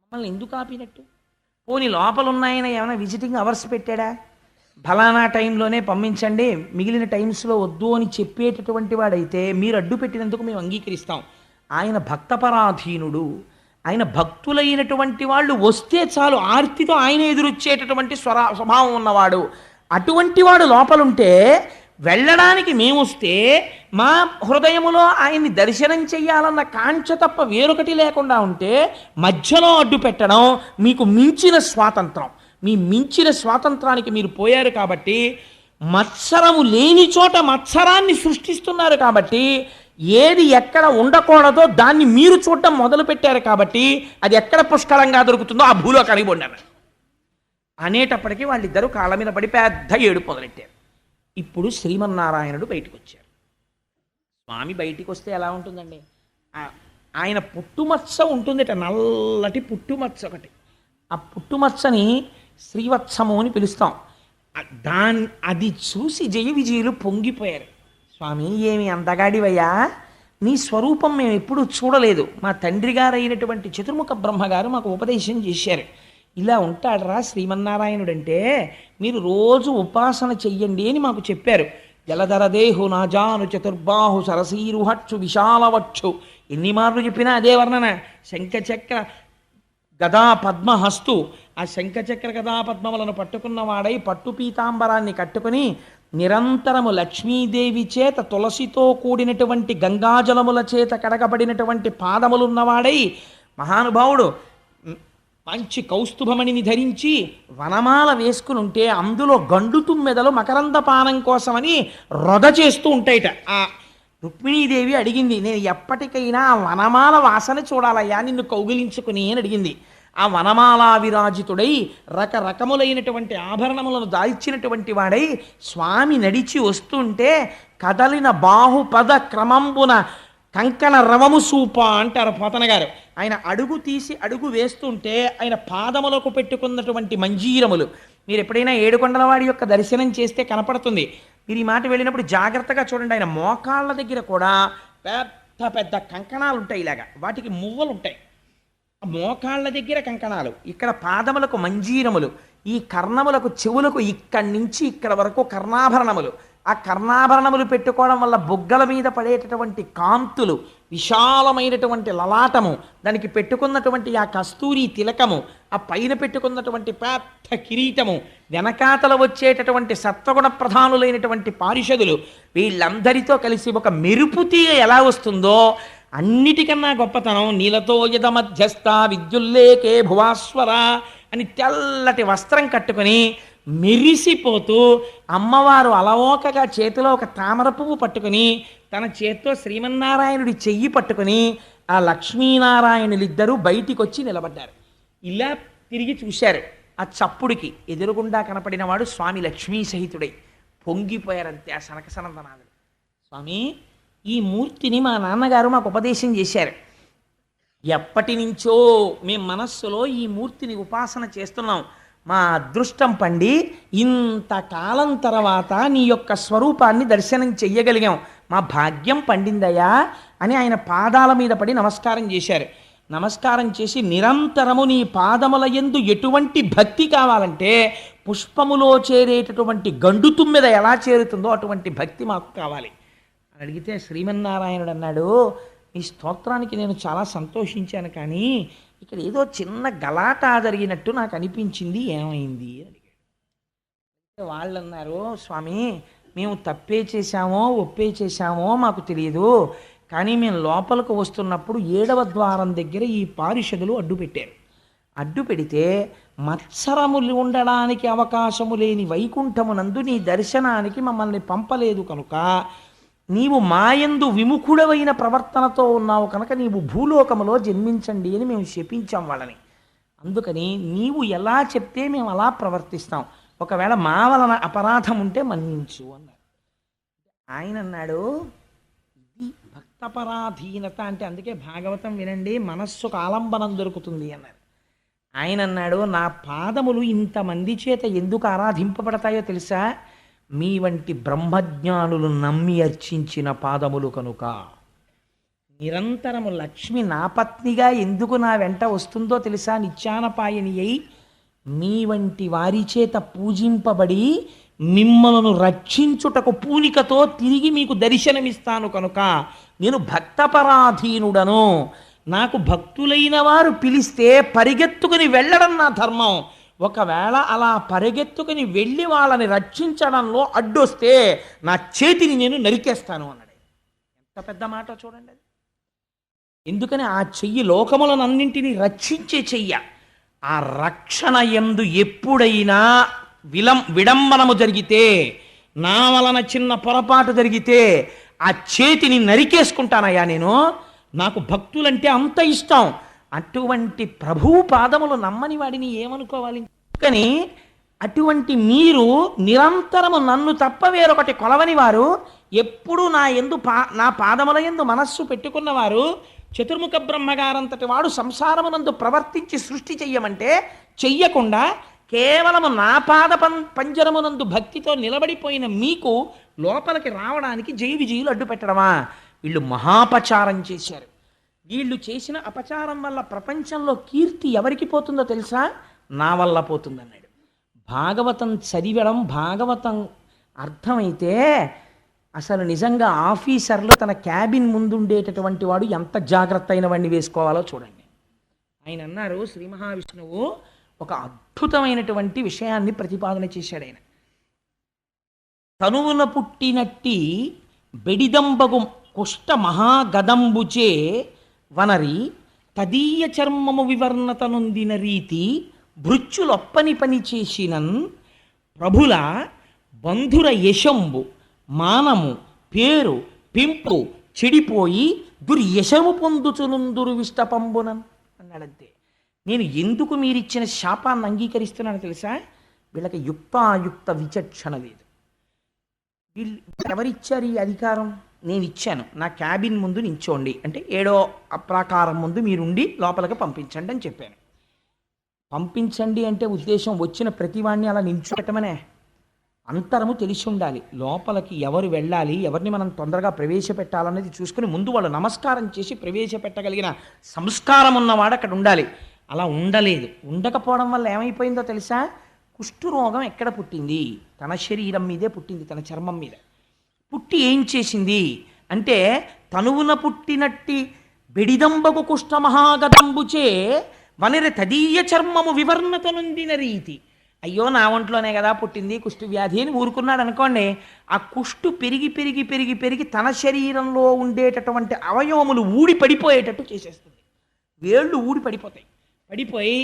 మమ్మల్ని ఎందుకు ఆపినట్టు? పోనీ లోపల ఉన్నాయన ఏమైనా విజిటింగ్ అవర్స్ పెట్టాడా? ఫలానా టైంలోనే పంపించండి, మిగిలిన టైమ్స్లో వద్దు అని చెప్పేటటువంటి వాడైతే మీరు అడ్డు పెట్టినందుకు మేము అంగీకరిస్తాం. ఆయన భక్తపరాధీనుడు. ఆయన భక్తులైనటువంటి వాళ్ళు వస్తే చాలు ఆర్తితో ఆయన ఎదురొచ్చేటటువంటి స్వభావం ఉన్నవాడు. అటువంటి వాడు లోపలుంటే వెళ్ళడానికి మేమొస్తే మా హృదయములో ఆయన్ని దర్శనం చెయ్యాలన్న కాంక్ష తప్ప వేరొకటి లేకుండా ఉంటే మధ్యలో అడ్డు పెట్టడం మీకు మించిన స్వాతంత్రం. మీ మించిన స్వాతంత్రానికి మీరు పోయారు కాబట్టి, మత్సరము లేని చోట మత్సరాన్ని సృష్టిస్తున్నారు కాబట్టి, ఏది ఎక్కడ ఉండకూడదో దాన్ని మీరు చూడటం మొదలు పెట్టారు కాబట్టి అది ఎక్కడ పుష్కలంగా దొరుకుతుందో ఆ భూలోకానికి పొందారు అనేటప్పటికీ వాళ్ళిద్దరూ కాళ్ళ మీద పడి పెద్ద ఏడుపు మొదలెట్టారు. ఇప్పుడు శ్రీమన్నారాయణుడు బయటకు వచ్చారు. స్వామి బయటికి వస్తే ఎలా ఉంటుందండి? ఆయన పుట్టుమచ్చ ఉంటుందిట, నల్లటి పుట్టుమచ్చ ఒకటి. ఆ పుట్టుమచ్చని శ్రీవత్సము అని పిలుస్తాం. అది చూసి జయ విజయులు పొంగిపోయారు. స్వామి ఏమి అందగాడివయ్యా, నీ స్వరూపం మేము ఎప్పుడూ చూడలేదు. మా తండ్రి గారు అయినటువంటి చతుర్ముఖ బ్రహ్మగారు మాకు ఉపదేశం చేశారు. ఇలా ఉంటాడరా శ్రీమన్నారాయణుడంటే, మీరు రోజు ఉపాసన చెయ్యండి అని మాకు చెప్పారు. జలధరదేహు నాజాను చతుర్బాహు సరసీరుహక్షు విశాలవక్షు, ఎన్ని మార్లు చెప్పినా అదే వర్ణన. శంఖచక్ర గదా పద్మహస్తు, ఆ శంఖచక్ర గదా పద్మములను పట్టుకున్నవాడై పట్టు పీతాంబరాన్ని కట్టుకుని నిరంతరము లక్ష్మీదేవి చేత తులసితో కూడినటువంటి గంగాజలముల చేత కడగబడినటువంటి పాదములున్నవాడై మహానుభావుడు మంచి కౌస్తుభమణిని ధరించి వనమాల వేసుకుని ఉంటే అందులో గండు తుమ్మెదలు మకరంద పానం కోసమని రొద చేస్తూ ఉంటాయిట. ఆ రుక్మిణీదేవి అడిగింది, నేను ఎప్పటికైనా ఆ వనమాల వాసన చూడాలయ్యా నిన్ను కౌగిలించుకుని అని అడిగింది. ఆ వనమాలా విరాజితుడై రకరకములైనటువంటి ఆభరణములను దాల్చినటువంటి వాడై స్వామి నడిచి వస్తుంటే కదలిన బాహుపద క్రమంబున కంకణ రవము సూప అంటారు పోతన గారు. ఆయన అడుగు తీసి అడుగు వేస్తుంటే ఆయన పాదములకు పెట్టుకున్నటువంటి మంజీరములు మీరు ఎప్పుడైనా ఏడుకొండలవాడి యొక్క దర్శనం చేస్తే కనపడుతుంది. మీరు ఈ మాట వెళ్ళినప్పుడు జాగ్రత్తగా చూడండి. ఆయన మోకాళ్ళ దగ్గర కూడా పెద్ద పెద్ద కంకణాలు ఉంటాయి, ఇలాగా వాటికి మువ్వలు ఉంటాయి. మోకాళ్ళ దగ్గర కంకణాలు, ఇక్కడ పాదములకు మంజీరములు, ఈ కర్ణములకు చెవులకు ఇక్కడి నుంచి ఇక్కడ వరకు కర్ణాభరణములు. ఆ కర్ణాభరణములు పెట్టుకోవడం వల్ల బుగ్గల మీద పడేటటువంటి కాంతులు, విశాలమైనటువంటి లలాటము, దానికి పెట్టుకున్నటువంటి ఆ కస్తూరి తిలకము, ఆ పైన పెట్టుకున్నటువంటి పెద్ద కిరీటము, వెనకాతల వచ్చేటటువంటి సత్వగుణ ప్రధానులైనటువంటి పారిషదులు, వీళ్ళందరితో కలిసి ఒక మెరుపు తీగ ఎలా వస్తుందో అన్నిటికన్నా గొప్పతనం నీలతో యద మధ్యస్థ విద్యుల్లేకే భువాస్వర అని తెల్లటి వస్త్రం కట్టుకొని మెరిసిపోతూ అమ్మవారు అలవోకగా చేతిలో ఒక తామర పువ్వు పట్టుకుని తన చేత్తో శ్రీమన్నారాయణుడి చెయ్యి పట్టుకుని ఆ లక్ష్మీనారాయణులిద్దరూ బయటికి వచ్చి నిలబడ్డారు. ఇలా తిరిగి చూశారు. ఆ చప్పుడికి ఎదురుగుండా కనపడిన వాడు స్వామి లక్ష్మీ సహితుడై పొంగిపోయారంతే ఆ సనక సనందనాథుడు. స్వామి, ఈ మూర్తిని మా నాన్నగారు మాకు ఉపదేశం చేశారు. ఎప్పటి నుంచో మేము మనస్సులో ఈ మూర్తిని ఉపాసన చేస్తున్నాం. మా అదృష్టం పండి ఇంతకాలం తర్వాత నీ యొక్క స్వరూపాన్ని దర్శనం చెయ్యగలిగాం, మా భాగ్యం పండిందయ్యా అని ఆయన పాదాల మీద పడి నమస్కారం చేశారు. నమస్కారం చేసి నిరంతరము నీ పాదముల యందు ఎటువంటి భక్తి కావాలంటే పుష్పములో చేరేటటువంటి గండు తుమ్మెద ఎలా చేరుతుందో అటువంటి భక్తి మాకు కావాలి అని అడిగితే శ్రీమన్నారాయణుడు అన్నాడు, ఈ స్తోత్రానికి నేను చాలా సంతోషించాను, కానీ ఇక్కడ ఏదో చిన్న గలాటా జరిగినట్టు నాకు అనిపించింది, ఏమైంది అని అడిగాడు. వాళ్ళు అన్నారు, స్వామి మేము తప్పే చేశామో ఒప్పే చేశామో మాకు తెలియదు, కానీ మేము లోపలికి వస్తున్నప్పుడు 7వ ద్వారం దగ్గర ఈ పారిషదులు అడ్డు పెట్టారు. అడ్డు పెడితే మత్సరములు ఉండడానికి అవకాశము లేని వైకుంఠమునందు నీ దర్శనానికి మమ్మల్ని పంపలేదు కనుక నీవు మాయందు విముఖుడవైన ప్రవర్తనతో ఉన్నావు కనుక నీవు భూలోకములో జన్మించండి అని మేము శపించాం వాళ్ళని. అందుకని నీవు ఎలా చెప్తే మేము అలా ప్రవర్తిస్తాం, ఒకవేళ మా వలన అపరాధం ఉంటే మన్నించు అన్నారు. ఆయన అన్నాడు, ఇది భక్తపరాధీనత అంటే, అందుకే భాగవతం వినండి మనస్సుకు ఆలంబనం దొరుకుతుంది అన్నారు. ఆయన అన్నాడు, నా పాదములు ఇంతమంది చేత ఎందుకు ఆరాధింపబడతాయో తెలుసా? మీ వంటి బ్రహ్మజ్ఞానులు నమ్మి అర్చించిన పాదములు కనుక. నిరంతరము లక్ష్మి నా పత్నిగా ఎందుకు నా వెంట వస్తుందో తెలుసా? నిత్యానపాయని అయి మీ వంటి వారి చేత పూజింపబడి మిమ్మలను రక్షించుటకు పూనికతో తిరిగి మీకు దర్శనమిస్తాను కనుక నేను భక్తపరాధీనుడను. నాకు భక్తులైన వారు పిలిస్తే పరిగెత్తుకుని వెళ్ళడం నా ధర్మం. ఒకవేళ అలా పరిగెత్తుకుని వెళ్ళి వాళ్ళని రక్షించడంలో అడ్డొస్తే నా చేతిని నేను నరికేస్తాను అన్నాడు. ఎంత పెద్ద మాట చూడండి అది. ఎందుకని ఆ చెయ్యి లోకములనన్నింటినీ రక్షించే చెయ్య. ఆ రక్షణ యందు ఎప్పుడైనా విడంబనము జరిగితే, నా వలన చిన్న పొరపాటు జరిగితే ఆ చేతిని నరికేసుకుంటానయ్యా నేను. నాకు భక్తులంటే అంత ఇష్టం. అటువంటి ప్రభువు పాదములు నమ్మని వాడిని ఏమనుకోవాలి? కానీ అటువంటి మీరు నిరంతరము నన్ను తప్ప వేరొకటి కొలవని వారు, ఎప్పుడు నా పాదముల యందు మనస్సు పెట్టుకున్నవారు, చతుర్ముఖ బ్రహ్మగారంతటి వాడు సంసారమునందు ప్రవర్తించి సృష్టి చెయ్యమంటే చెయ్యకుండా కేవలము నా పాద పంజరమునందు భక్తితో నిలబడిపోయిన మీకు లోపలికి రావడానికి జయ విజయులు అడ్డు పెట్టడమా? వీళ్ళు మహాపచారం చేశారు. వీళ్ళు చేసిన అపచారం వల్ల ప్రపంచంలో కీర్తి ఎవరికి పోతుందో తెలుసా? నా వల్ల పోతుందన్నాడు. భాగవతం చదివడం, భాగవతం అర్థమైతే అసలు నిజంగా ఆఫీసర్లు తన క్యాబిన్ ముందుండేటటువంటి వాడు ఎంత జాగ్రత్త అయిన వాడిని వేసుకోవాలో చూడండి. ఆయన అన్నారు, శ్రీ మహావిష్ణువు ఒక అద్భుతమైనటువంటి విషయాన్ని ప్రతిపాదన చేశాడు. ఆయన తనువున పుట్టినట్టి బెడిదంబగు కుష్ట మహాగదంబుచే వనరి తదీయ చర్మము వివర్ణత నొందిన రీతి భృత్యులొప్పని పని చేసినన్ ప్రభుల బంధుర యశంబు మానము పేరు పెంపు చెడిపోయి దుర్యశము పొందుచునుందురు విష్టపంబునన్ అన్నాడంతే. నేను ఎందుకు మీరిచ్చిన శాపాన్ని అంగీకరిస్తున్నాను తెలుసా? వీళ్ళకి యుక్తాయుక్త విచక్షణ లేదు. వీళ్ళు ఎవరిచ్చారు ఈ అధికారం? నేను ఇచ్చాను. నా క్యాబిన్ ముందు నించోండి అంటే 7వ అప్రాకారం ముందు మీరుండి లోపలికి పంపించండి అని చెప్పాను. పంపించండి అంటే ఉద్దేశం వచ్చిన ప్రతివాడిని అలా నించోటమనే. అంతరము తెలిసి ఉండాలి. లోపలికి ఎవరు వెళ్ళాలి, ఎవరిని మనం తొందరగా ప్రవేశపెట్టాలనేది చూసుకుని ముందు వాళ్ళు నమస్కారం చేసి ప్రవేశపెట్టగలిగిన సంస్కారం ఉన్నవాడు అక్కడ ఉండాలి. అలా ఉండలేదు. ఉండకపోవడం వల్ల ఏమైపోయిందో తెలుసా? కుష్ఠరోగం ఎక్కడ పుట్టింది? తన శరీరం మీదే పుట్టింది, తన చర్మం మీద పుట్టి ఏం చేసింది అంటే, తనువున పుట్టినట్టి బెడిదంబకు కుష్ఠ మహాగదంబుచే వనిర తదీయ చర్మము వివర్ణత నొందిన రీతి. అయ్యో నా ఒంట్లోనే కదా పుట్టింది కుష్టు వ్యాధి అని ఊరుకున్నాడు అనుకోండి, ఆ కుష్టు పెరిగి పెరిగి పెరిగి పెరిగి తన శరీరంలో ఉండేటటువంటి అవయవములు ఊడి పడిపోయేటట్టు చేసేస్తుంది. వేళ్ళు ఊడి పడిపోతాయి. పడిపోయి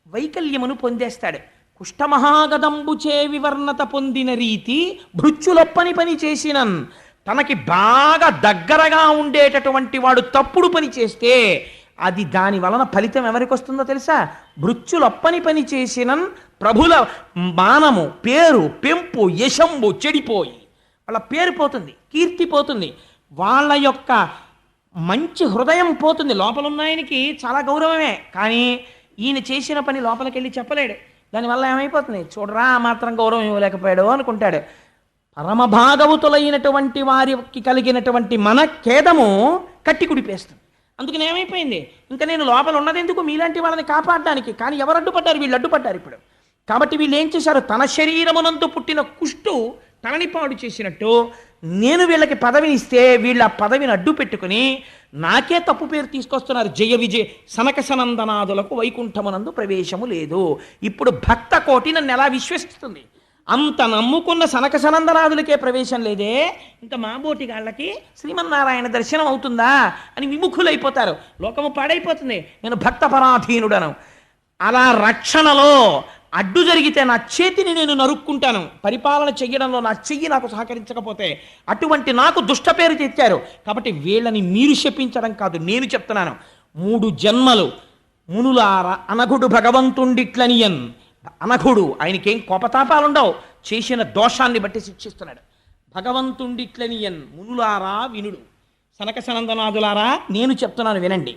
వైకల్యమును పొందేస్తాడు. కుష్ఠమహాగదంబుచే వివర్ణత పొందిన రీతి భృత్యులొప్పని పని చేసినన్. తనకి బాగా దగ్గరగా ఉండేటటువంటి వాడు తప్పుడు పని చేస్తే అది దాని వలన ఫలితం ఎవరికి వస్తుందో తెలుసా? భృత్యులొప్పని పని చేసినన్ ప్రభుల మానము పేరు పెంపు యశంబు చెడిపోయి వాళ్ళ పేరు పోతుంది, కీర్తి పోతుంది, వాళ్ళ యొక్క మంచి హృదయం పోతుంది. లోపల ఉన్న ఆయనకి చాలా గౌరవమే, కానీ ఈయన చేసిన పని లోపలికి వెళ్ళి చెప్పలేడు. దానివల్ల ఏమైపోతుంది, చూడరా ఆ మాత్రం గౌరవం ఇవ్వలేకపోయాడు అనుకుంటాడు. పరమభాగవతులైనటువంటి వారికి కలిగినటువంటి మన ఖేదము కట్టి కుడిపేస్తుంది. అందుకని ఏమైపోయింది, ఇంకా నేను లోపల ఉన్నది ఎందుకు మీలాంటి వాళ్ళని కాపాడడానికి, కానీ ఎవరు అడ్డుపడ్డారు, వీళ్ళు అడ్డుపడ్డారు ఇప్పుడు. కాబట్టి వీళ్ళు ఏం చేశారు, తన శరీరమునందు పుట్టిన కుష్టు తనని పాడు చేసినట్టు నేను వీళ్ళకి పదవిని ఇస్తే వీళ్ళ పదవిని అడ్డు పెట్టుకుని నాకే తప్పు పేరు తీసుకొస్తున్నారు. జయ విజయ సనక సనందనాదులకు వైకుంఠమునందు ప్రవేశము లేదు. ఇప్పుడు భక్త కోటి నన్ను ఎలా విశ్వసిస్తుంది, అంత నమ్ముకున్న సనక సనందనాదులకే ప్రవేశం లేదే, ఇంకా మాబోటి గాళ్ళకి శ్రీమన్నారాయణ దర్శనం అవుతుందా అని విముఖులైపోతారు. లోకము పాడైపోతుంది. నేను భక్త పరాధీనుడను. అలా రక్షణలో అడ్డు జరిగితే నా చేతిని నేను నరుక్కుంటాను, పరిపాలన చెయ్యడంలో నా చెయ్యి నాకు సహకరించకపోతే. అటువంటి నాకు దుష్ట పేరు తెచ్చారు. కాబట్టి వీళ్ళని మీరు శపించడం కాదు, నేను చెప్తున్నాను. 3 జన్మలు మునులార అనఘుడు భగవంతుండిట్లనియన్. అనఘుడు, ఆయనకేం కోపతాపాలుండవు, చేసిన దోషాన్ని బట్టి శిక్షిస్తున్నాడు. భగవంతుండిట్లనియన్ మునులారా వినుడు, సనక సనందనాదులారా నేను చెప్తున్నాను వినండి.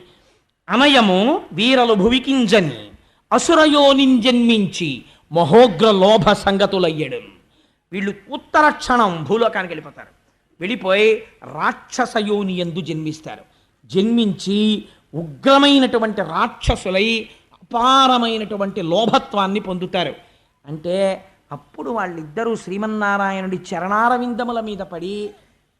అనయము వీరలు భువికింజని అసురయోనింజన్మించి మహోగ్ర లోభ సంగతులయ్యడు. వీళ్ళు ఉత్తర క్షణం భూలోకానికి వెళ్ళిపోతారు. వెళ్ళిపోయి రాక్షసయోని యందు జన్మిస్తారు. జన్మించి ఉగ్రమైనటువంటి రాక్షసులై అపారమైనటువంటి లోభత్వాన్ని పొందుతారు. అంటే అప్పుడు వాళ్ళిద్దరూ శ్రీమన్నారాయణుడి చరణారవిందముల మీద పడి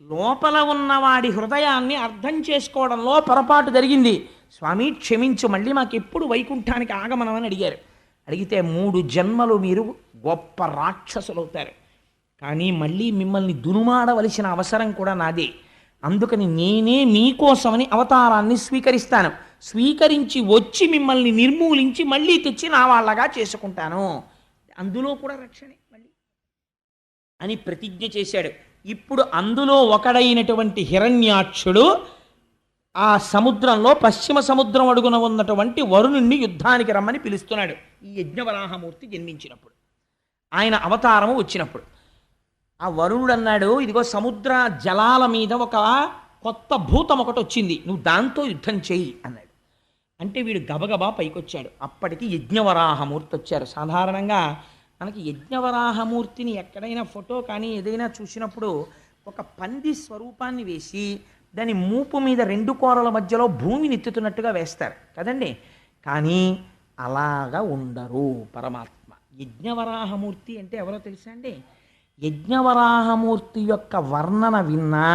లోపల ఉన్నవాడి హృదయాన్ని అర్థం చేసుకోవడంలో పొరపాటు జరిగింది. స్వామి క్షమించు, మళ్ళీ మాకెప్పుడు వైకుంఠానికి ఆగమనమని అడిగారు. అడిగితే 3 జన్మలు మీరు గొప్ప రాక్షసులు అవుతారు, కానీ మళ్ళీ మిమ్మల్ని దునుమాడవలసిన అవసరం కూడా నాదే. అందుకని నేనే మీకోసమని అవతారాన్ని స్వీకరిస్తాను. స్వీకరించి వచ్చి మిమ్మల్ని నిర్మూలించి మళ్ళీ తెచ్చి నా వాళ్ళగా చేసుకుంటాను. అందులో కూడా రక్షణే మళ్ళీ అని ప్రతిజ్ఞ చేశాడు. ఇప్పుడు అందులో ఒకడైనటువంటి హిరణ్యాక్షుడు ఆ సముద్రంలో పశ్చిమ సముద్రం అడుగున ఉన్నటువంటి వరుణుణ్ణి యుద్ధానికి రమ్మని పిలుస్తున్నాడు. ఈ యజ్ఞవరాహమూర్తి జన్మించినప్పుడు, ఆయన అవతారము వచ్చినప్పుడు ఆ వరుణుడు అన్నాడు, ఇదిగో సముద్ర జలాల మీద ఒక కొత్త భూతం ఒకటి వచ్చింది, నువ్వు దాంతో యుద్ధం చెయ్యి అన్నాడు. అంటే వీడు గబగబా పైకొచ్చాడు. అప్పటికి యజ్ఞవరాహమూర్తి వచ్చారు. సాధారణంగా మనకి యజ్ఞవరాహమూర్తిని ఎక్కడైనా ఫోటో కానీ ఏదైనా చూసినప్పుడు ఒక పంది స్వరూపాన్ని వేసి దాని మూపు మీద 2 కోరల మధ్యలో భూమిని ఎత్తుతున్నట్టుగా వేస్తారు కదండి. కానీ అలాగా ఉండరు పరమాత్మ. యజ్ఞవరాహమూర్తి అంటే ఎవరో తెలుసా అండి? యజ్ఞవరాహమూర్తి యొక్క వర్ణన విన్నా,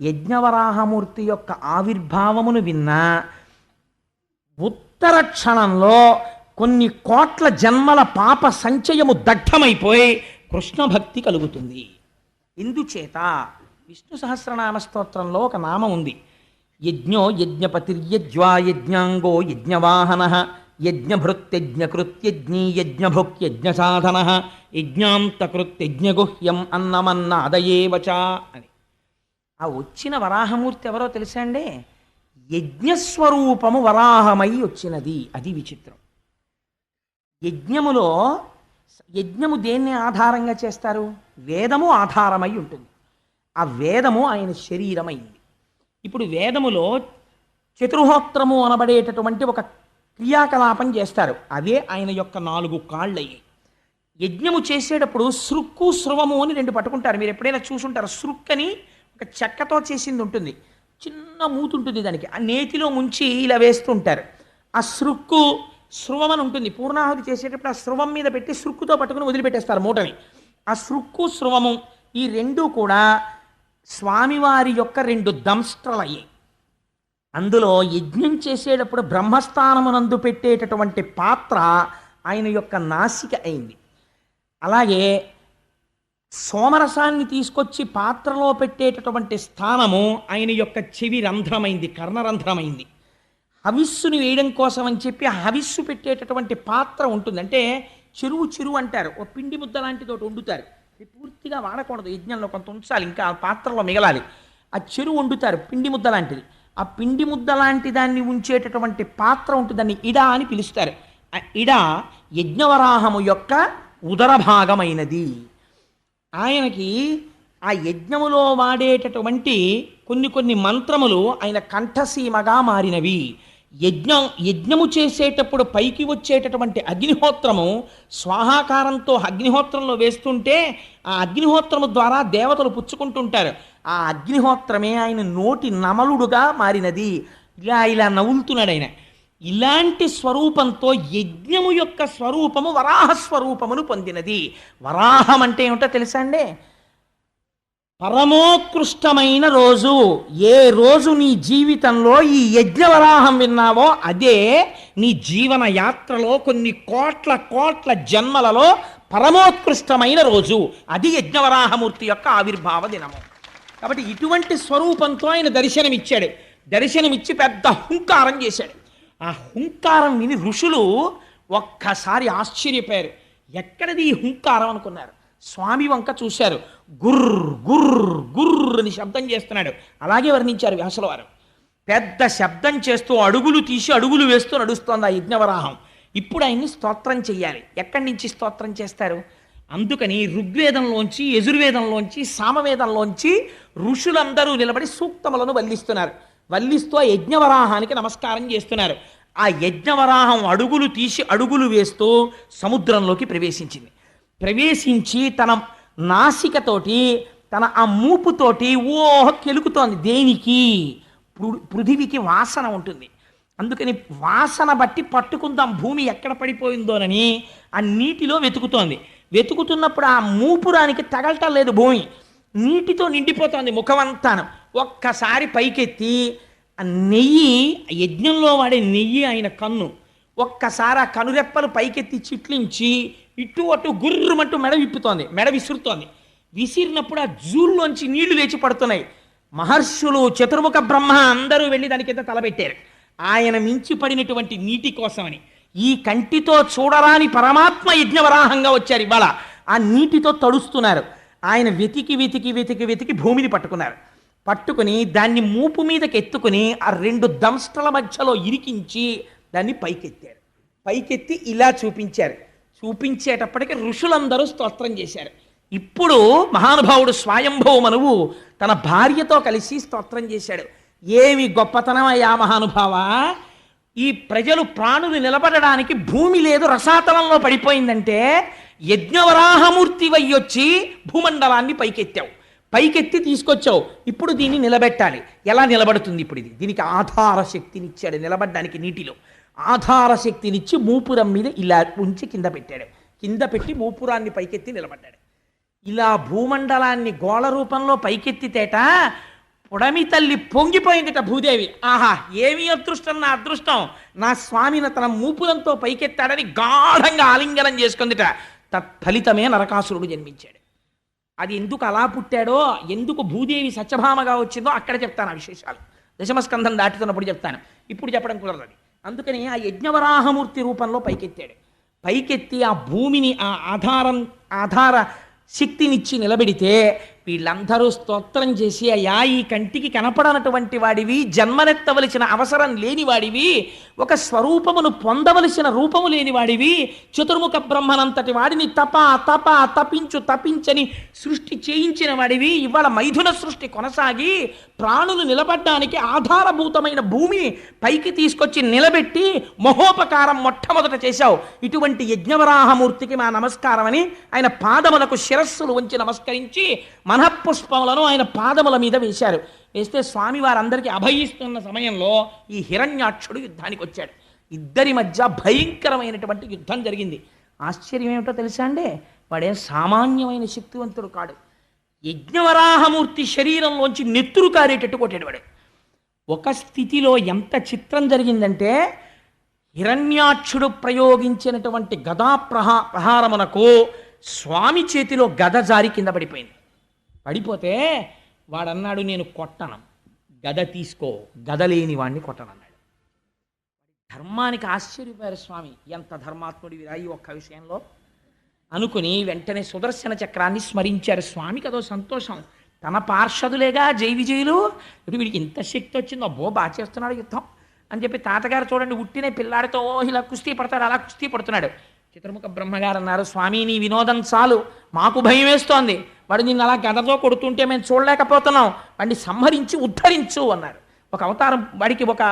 యజ్ఞవరాహమూర్తి యొక్క ఆవిర్భావమును విన్నా ఉత్తర క్షణంలో కొన్ని కోట్ల జన్మల పాప సంచయము దగ్ధమైపోయి కృష్ణ భక్తి కలుగుతుంది. ఇందుచేత విష్ణు సహస్రనామ స్తోత్రంలో ఒక నామం ఉంది. యజ్ఞో యజ్ఞపతిర్యజ్వా యజ్ఞాంగో యజ్ఞవాహన యజ్ఞభృత్యజ్ఞకృత్యజ్ఞీ యజ్ఞభుక్యజ్ఞసాధన యజ్ఞాంతకృత్యజ్ఞగుహ్యం అన్నమన్నాదయేవచ అని. ఆ వచ్చిన వరాహమూర్తి ఎవరో తెలుసా అండి? యజ్ఞస్వరూపము వరాహమై వచ్చినది. అది విచిత్రం. యజ్ఞము దేన్ని ఆధారంగా చేస్తారు? వేదము ఆధారమై ఉంటుంది. ఆ వేదము ఆయన శరీరమైంది. ఇప్పుడు వేదములో చతుర్హోత్రము అనబడేటటువంటి ఒక క్రియాకలాపం చేస్తారు. అదే ఆయన యొక్క 4 కాళ్ళయ్యాయి. యజ్ఞము చేసేటప్పుడు సృక్కు స్రవము అని 2 పట్టుకుంటారు. మీరు ఎప్పుడైనా చూసుంటారు. సృక్కని ఒక చెక్కతో చేసింది ఉంటుంది, చిన్న మూతి ఉంటుంది దానికి. ఆ నేతిలో ముంచి ఇలా వేస్తుంటారు. ఆ సృక్కు స్రువం అని ఉంటుంది. పూర్ణాహుతి చేసేటప్పుడు ఆ స్రువం మీద పెట్టి సృక్కుతో పట్టుకుని వదిలిపెట్టేస్తారు మూటని. ఆ సృక్కు స్రువము ఈ 2 కూడా స్వామివారి యొక్క 2 దంస్ట్రలయ్యాయి. అందులో యజ్ఞం చేసేటప్పుడు బ్రహ్మస్థానమునందు పెట్టేటటువంటి పాత్ర ఆయన యొక్క నాసిక అయింది. అలాగే సోమరసాన్ని తీసుకొచ్చి పాత్రలో పెట్టేటటువంటి స్థానము ఆయన యొక్క చెవి రంధ్రమైంది, కర్ణరంధ్రమైంది. హవిస్సుని వేయడం కోసం అని చెప్పి హవిస్సు పెట్టేటటువంటి పాత్ర ఉంటుంది. అంటే చెరువు అంటారు. ఓ పిండి ముద్ద లాంటిది ఒకటి వండుతారు. ఇది పూర్తిగా వాడకూడదు, యజ్ఞంలో కొంత ఉంచాలి, ఇంకా ఆ పాత్రలో మిగలాలి. ఆ చెరువు వండుతారు, పిండి ముద్ద లాంటిది. ఆ పిండి ముద్ద లాంటి దాన్ని ఉంచేటటువంటి పాత్ర ఉంటుంది, దాన్ని ఇడా అని పిలుస్తారు. ఆ ఇడా యజ్ఞవరాహము యొక్క ఉదర భాగమైనది. ఆయనకి ఆ యజ్ఞములో వాడేటటువంటి కొన్ని మంత్రములు ఆయన కంఠసీమగా మారినవి. యజ్ఞము చేసేటప్పుడు పైకి వచ్చేటటువంటి అగ్నిహోత్రము స్వాహాకారంతో అగ్నిహోత్రంలో వేస్తుంటే ఆ అగ్నిహోత్రము ద్వారా దేవతలు పుచ్చుకుంటుంటారు. ఆ అగ్నిహోత్రమే ఆయన నోటి నమలుడుగా మారినది. ఇలా నవ్వులుతున్నాడు ఆయన. ఇలాంటి స్వరూపంతో యజ్ఞము యొక్క స్వరూపము వరాహ స్వరూపమును పొందినది. వరాహం అంటే ఏమిటో తెలుసా అండి? పరమోత్కృష్టమైన రోజు. ఏ రోజు నీ జీవితంలో ఈ యజ్ఞవరాహం విన్నావో అదే నీ జీవన యాత్రలో కొన్ని కోట్ల కోట్ల జన్మలలో పరమోత్కృష్టమైన రోజు. అది యజ్ఞవరాహమూర్తి యొక్క ఆవిర్భావ దినము. కాబట్టి ఇటువంటి స్వరూపంతో ఆయన దర్శనమిచ్చాడు. దర్శనమిచ్చి పెద్ద హుంకారం చేశాడు. ఆ హుంకారం విని ఋషులు ఒక్కసారి ఆశ్చర్యపోయారు. ఎక్కడిది ఈ హుంకారం అనుకున్నారు. స్వామి వంక చూశారు. గుర్ర్ గుర్ర్ గుర్ర్ అని శబ్దం చేస్తున్నాడు. అలాగే వర్ణించారు వ్యాసుల వారు. పెద్ద శబ్దం చేస్తూ అడుగులు తీసి అడుగులు వేస్తూ నడుస్తోంది ఆ యజ్ఞవరాహం. ఇప్పుడు ఆయన్ని స్తోత్రం చెయ్యాలి. ఎక్కడి నుంచి స్తోత్రం చేస్తారు? అందుకని ఋగ్వేదంలోంచి, యజుర్వేదంలోంచి, సామవేదంలోంచి ఋషులందరూ నిలబడి సూక్తములను వల్లిస్తున్నారు. వల్లిస్తూ ఆ యజ్ఞవరాహానికి నమస్కారం చేస్తున్నారు. ఆ యజ్ఞవరాహం అడుగులు తీసి అడుగులు వేస్తూ సముద్రంలోకి ప్రవేశించింది. ప్రవేశించి తన నాసికతోటి, తన ఆ మూపుతోటి కెలుకుతోంది. దేనికి? పృథివికి వాసన ఉంటుంది. అందుకని వాసన బట్టి పట్టుకుందాం భూమి ఎక్కడ పడిపోయిందోనని ఆ నీటిలో వెతుకుతోంది. వెతుకుతున్నప్పుడు ఆ మూపురానికి తగలటం లేదు. భూమి నీటితో నిండిపోతోంది ముఖమంతాను. ఒక్కసారి పైకెత్తి ఆ నెయ్యి, యజ్ఞంలో వాడే నెయ్యి ఆయన కన్ను, ఒక్కసారి ఆ కనురెప్పలు పైకెత్తి చిట్లించి ఇటు అటు గుర్రమంటూ మెడ విప్పుతోంది. మెడ విసురుతోంది. విసిరినప్పుడు ఆ జూల్లోంచి నీళ్లు లేచి పడుతున్నాయి. మహర్షులు, చతుర్ముఖ బ్రహ్మ అందరూ వెళ్ళి దాని కింద తలబెట్టారు. ఆయన మించి పడినటువంటి నీటి కోసమని. ఈ కంటితో చూడరాని పరమాత్మ యజ్ఞవరాహంగా వచ్చారు. ఇవాళ ఆ నీటితో తడుస్తున్నారు. ఆయన వెతికి వెతికి వెతికి వెతికి భూమిని పట్టుకున్నారు. పట్టుకుని దాన్ని మూపు మీదకి ఎత్తుకుని ఆ రెండు దంష్టల మధ్యలో ఇరికించి దాన్ని పైకెత్తారు. పైకెత్తి ఇలా చూపించారు. చూపించేటప్పటికి ఋషులందరూ స్తోత్రం చేశారు. ఇప్పుడు మహానుభావుడు స్వయంభవ మనువు తన భార్యతో కలిసి స్తోత్రం చేశాడు. ఏమి గొప్పతనమయ్యా మహానుభావా! ఈ ప్రజలు ప్రాణులు నిలబడడానికి భూమి లేదు, రసాతలంలో పడిపోయిందంటే యజ్ఞవరాహమూర్తి వయ్యొచ్చి భూమండలాన్ని పైకెత్తావు, పైకెత్తి తీసుకొచ్చావు. ఇప్పుడు దీన్ని నిలబెట్టాలి. ఎలా నిలబడుతుంది ఇప్పుడు ఇది? దీనికి ఆధార శక్తినిచ్చాడు. నిలబడ్డానికి నీటిలో ఆధార శక్తినిచ్చి మూపురం మీద ఇలా ఉంచి కింద పెట్టాడు. కింద పెట్టి మూపురాన్ని పైకెత్తి నిలబడ్డాడు. ఇలా భూమండలాన్ని గోళ రూపంలో పైకెత్తితేట పుడమి తల్లి పొంగిపోయిందిట భూదేవి. ఆహా, ఏమి అదృష్టం! నా అదృష్టం! నా స్వామిని తన మూపురంతో పైకెత్తాడని గాఢంగా ఆలింగనం చేసుకుందిట. తత్ఫలితమే నరకాసురుడు జన్మించాడు. అది ఎందుకు అలా పుట్టాడో, ఎందుకు భూదేవి సత్యభామగా వచ్చిందో అక్కడ చెప్తాను. ఆ విశేషాలు దశమస్కంధం దాటుతున్నప్పుడు చెప్తాను. ఇప్పుడు చెప్పడం కుదరదు. అందుకని ఆ యజ్ఞవరాహమూర్తి రూపంలో పైకెత్తాడు. పైకెత్తి ఆ భూమిని, ఆ ఆధార శక్తినిచ్చి నిలబెడితే వీళ్ళందరూ స్తోత్రం చేసి, అయ్యా ఈ కంటికి కనపడనటువంటి వాడివి, జన్మనెత్తవలసిన అవసరం లేని వాడివి, ఒక స్వరూపమును పొందవలసిన రూపము లేని వాడివి, చతుర్ముఖ బ్రహ్మనంతటి వాడిని తపించని సృష్టి చేయించిన వాడివి. ఇవాళ మైథున సృష్టి కొనసాగి ప్రాణులు నిలబడ్డానికి ఆధారభూతమైన భూమి పైకి తీసుకొచ్చి నిలబెట్టి మహోపకారం మొట్టమొదట చేశావు. ఇటువంటి యజ్ఞవరాహమూర్తికి మా నమస్కారం అని ఆయన పాదములకు శిరస్సులు ఉంచి నమస్కరించి మనఃపుష్పములను ఆయన పాదముల మీద వేశారు. వేస్తే స్వామి వారందరికీ అభయిస్తున్న సమయంలో ఈ హిరణ్యాక్షుడు యుద్ధానికి వచ్చాడు. ఇద్దరి మధ్య భయంకరమైనటువంటి యుద్ధం జరిగింది. ఆశ్చర్యం ఏమిటో తెలుసా అండి? వాడే సామాన్యమైన శక్తివంతుడు కాడు. యజ్ఞవరాహమూర్తి శరీరంలోంచి నెత్తురు కారేటట్టు కొట్టాడు వాడు. ఒక స్థితిలో ఎంత చిత్రం జరిగిందంటే, హిరణ్యాక్షుడు ప్రయోగించినటువంటి గదా ప్రహారమునకు స్వామి చేతిలో గద జారి కింద పడిపోయింది. పడిపోతే వాడన్నాడు, నేను కొట్టను, గద తీసుకో, గద లేని వాడిని కొట్టనన్నాడు. ధర్మానికి ఆశ్చర్యపోయారు స్వామి. ఎంత ధర్మాత్ముడివిరా ఈ ఒక్క విషయంలో అనుకుని వెంటనే సుదర్శన చక్రాన్ని స్మరించారు. స్వామికి అదో సంతోషం. తన పార్షదులేగా జై విజయులు, ఇప్పుడు వీడికి ఇంత శక్తి వచ్చిందో, అబ్బో బాగా చేస్తున్నాడు యుద్ధం అని చెప్పి తాతగారు చూడండి ఉట్టినే పిల్లాడితో ఇలా కుస్తీ పడతాడు, అలా కుస్తీ పడుతున్నాడు. చతుర్ముఖ బ్రహ్మగారు అన్నారు, స్వామి నీ వినోదం చాలు, మాకు భయం వేస్తోంది. వాడు నిన్ను అలా గదతో కొడుతుంటే మేము చూడలేకపోతున్నాం, వాడిని సంహరించి ఉద్ధరించు అన్నారు. ఒక అవతారం, వాడికి ఒక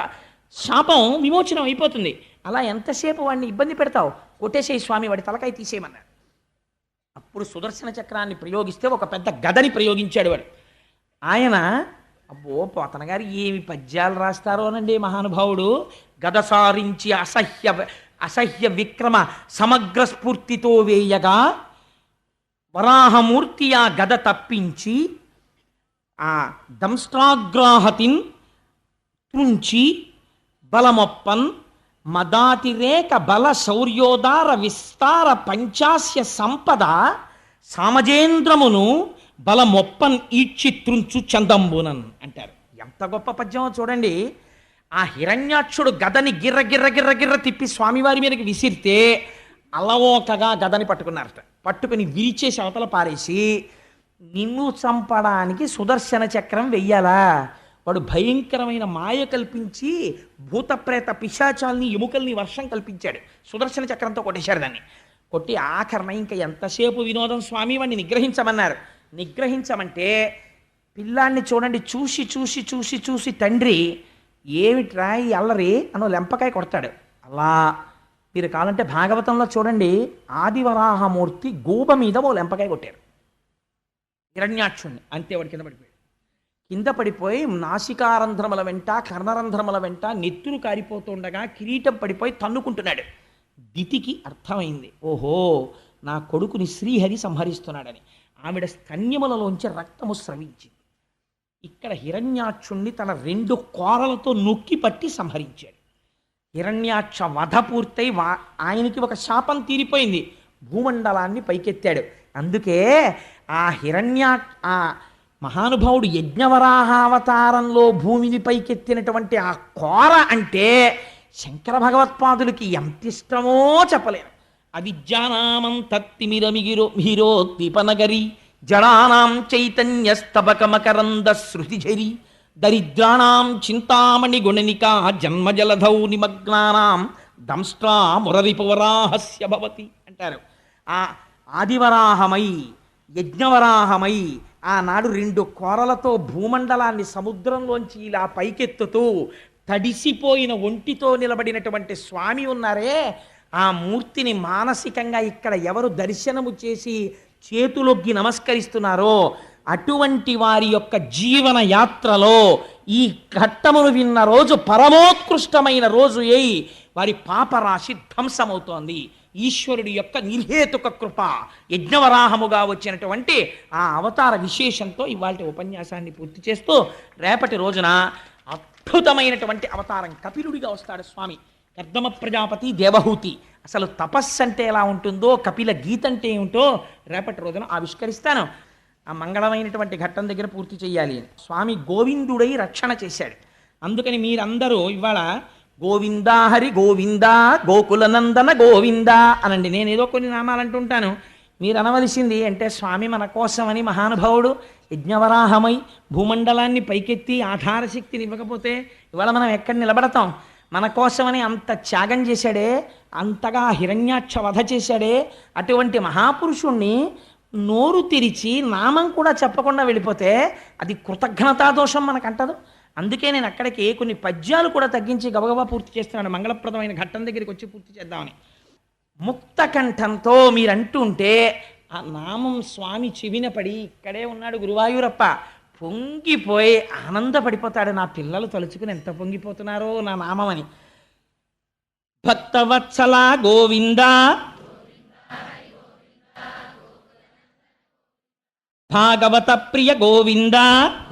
శాపం విమోచనం అయిపోతుంది. అలా ఎంతసేపు వాడిని ఇబ్బంది పెడతావు, కొట్టేసేయి స్వామి, వాడి తలకాయ తీసేయమన్నాడు. అప్పుడు సుదర్శన చక్రాన్ని ప్రయోగిస్తే ఒక పెద్ద గదని ప్రయోగించాడు వాడు. ఆయన అబ్బో పోతన గారు ఏమి పద్యాలు రాస్తారోనండి మహానుభావుడు, గద సారించి అసహ్య విక్రమ సమగ్ర స్ఫూర్తితో వేయగా వరాహమూర్తి ఆ గద తప్పించి ఆ దంష్ట్రాగ్రాహతిన్ త్రుంచి బలమొప్పన్ మదాతిరేక బల శౌర్యోదార విస్తార పంచాస్య సంపద సామజేంద్రమును బలమొప్పన్ ఈడ్చి త్రుంచు చందంబునన్ అంటారు. ఎంత గొప్ప పద్యమో చూడండి. ఆ హిరణ్యాక్షుడు గదని గిర్ర గిర్ర గిర్ర గిర్ర తిప్పి స్వామివారి మీదకి విసిరితే అలవోకగా గదని పట్టుకున్నారట. పట్టుకుని విరిచేసి అవతల పారేసి, నిన్ను చంపడానికి సుదర్శన చక్రం వెయ్యాలా? వాడు భయంకరమైన మాయ కల్పించి భూతప్రేత పిశాచాల్ని ఎముకల్ని వర్షం కల్పించాడు. సుదర్శన చక్రంతో కొట్టేశాడు దాన్ని. కొట్టి ఆఖరణ ఇంకా ఎంతసేపు వినోదం స్వామి, వాడిని నిగ్రహించమన్నారు. నిగ్రహించమంటే పిల్లాన్ని చూడండి, చూసి చూసి చూసి చూసి తండ్రి ఏమిట్రా ఈ అల్లరి అనో లెంపకాయ కొడతాడు. అలా మీరు కావాలంటే భాగవతంలో చూడండి, ఆదివరాహమూర్తి గూబ మీద ఓ లెంపకాయ కొట్టారు హిరణ్యాక్షుణ్ణి. అంతే వాడు కింద పడిపోయాడు. కింద పడిపోయి నాసికారంధ్రముల వెంట కర్ణరంధ్రముల వెంట నెత్తురు కారిపోతుండగా కిరీటం పడిపోయి తన్నుకుంటున్నాడు. దితికి అర్థమైంది, ఓహో నా కొడుకుని శ్రీహరి సంహరిస్తున్నాడని. ఆవిడ స్తన్యములలోంచి రక్తము స్రవించింది. ఇక్కడ హిరణ్యాక్షుణ్ణి తన 2 కోరలతో నొక్కి పట్టి సంహరించాడు. హిరణ్యాక్ష వధ పూర్తయి ఆయనకి ఒక శాపం తీరిపోయింది, భూమండలాన్ని పైకెత్తాడు. అందుకే ఆ మహానుభావుడు యజ్ఞవరాహావతారంలో భూమిని పైకెత్తినటువంటి ఆ కోర అంటే శంకర భగవత్పాదులకి ఎంత ఇష్టమో చెప్పలేను. అవిద్యానామం తత్తిమిరమిగిరో హీరోత్తిపనగరి జడానాం చైతన్యస్తబకమకరంద శృతిఝరి దరిద్రాణం చింతామణి గుణనికా జన్మజలధౌ నిమగ్నానాం దంష్ట్రా మురరిపవరాహస్య భవతి అంటారు. ఆ ఆదివరాహమై యజ్ఞవరాహమై ఆనాడు 2 కోరలతో భూమండలాన్ని సముద్రంలోంచి ఇలా పైకెత్తుతూ తడిసిపోయిన ఒంటితో నిలబడినటువంటి స్వామి ఉన్నారే, ఆ మూర్తిని మానసికంగా ఇక్కడ ఎవరు దర్శనము చేసి చేతులొగ్గి నమస్కరిస్తున్నారో అటువంటి వారి యొక్క జీవన యాత్రలో ఈ ఘట్టమును విన్న రోజు పరమోత్కృష్టమైన రోజు అయి వారి పాపరాశి ధ్వంసమవుతోంది. ఈశ్వరుడి యొక్క నిర్హేతుక కృప యజ్ఞవరాహముగా వచ్చినటువంటి ఆ అవతార విశేషంతో ఇవాళ ఉపన్యాసాన్ని పూర్తి చేస్తూ రేపటి రోజున అద్భుతమైనటువంటి అవతారం కపిలుడిగా వస్తాడు స్వామి. కర్దమ ప్రజాపతి దేవహూతి. అసలు తపస్సు అంటే ఎలా ఉంటుందో, కపిల గీత అంటే ఏమిటో రేపటి రోజున ఆవిష్కరిస్తాను. ఆ మంగళమైనటువంటి ఘట్టం దగ్గర పూర్తి చేయాలి. స్వామి గోవిందుడై రక్షణ చేశాడు. అందుకని మీరందరూ ఇవాళ గోవిందా హరి గోవిందా గోకులనందన గోవిందా అనండి. నేను ఏదో కొన్ని నామాలు అంటుంటాను, మీరు అనవలసింది అంటే స్వామి మన కోసమని మహానుభావుడు యజ్ఞవరాహమై భూమండలాన్ని పైకెత్తి ఆధారశక్తిని ఇవ్వకపోతే ఇవాళ మనం ఎక్కడ నిలబడతాం? మన కోసమని అంత త్యాగం చేశాడే, అంతగా హిరణ్యాక్ష వధ చేశాడే, అటువంటి మహాపురుషుణ్ణి నోరు తెరిచి నామం కూడా చెప్పకుండా వెళ్ళిపోతే అది కృతజ్ఞతా దోషం మనకంటదు. అందుకే నేను అక్కడికి కొన్ని పద్యాలు కూడా తగ్గించి గబగబా పూర్తి చేస్తున్నాను. మంగళప్రదమైన ఘట్టం దగ్గరికి వచ్చి పూర్తి చేద్దామని. ముక్త కంఠంతో మీరు అంటుంటే ఆ నామం స్వామి చెవిన పడి, ఇక్కడే ఉన్నాడు గురువాయూరప్ప, పొంగిపోయి ఆనందపడిపోతాడు. నా పిల్లలు తలుచుకుని ఎంత పొంగిపోతున్నారో నా నామమని. భక్తవత్సల గోవింద భాగవత ప్రియ గోవింద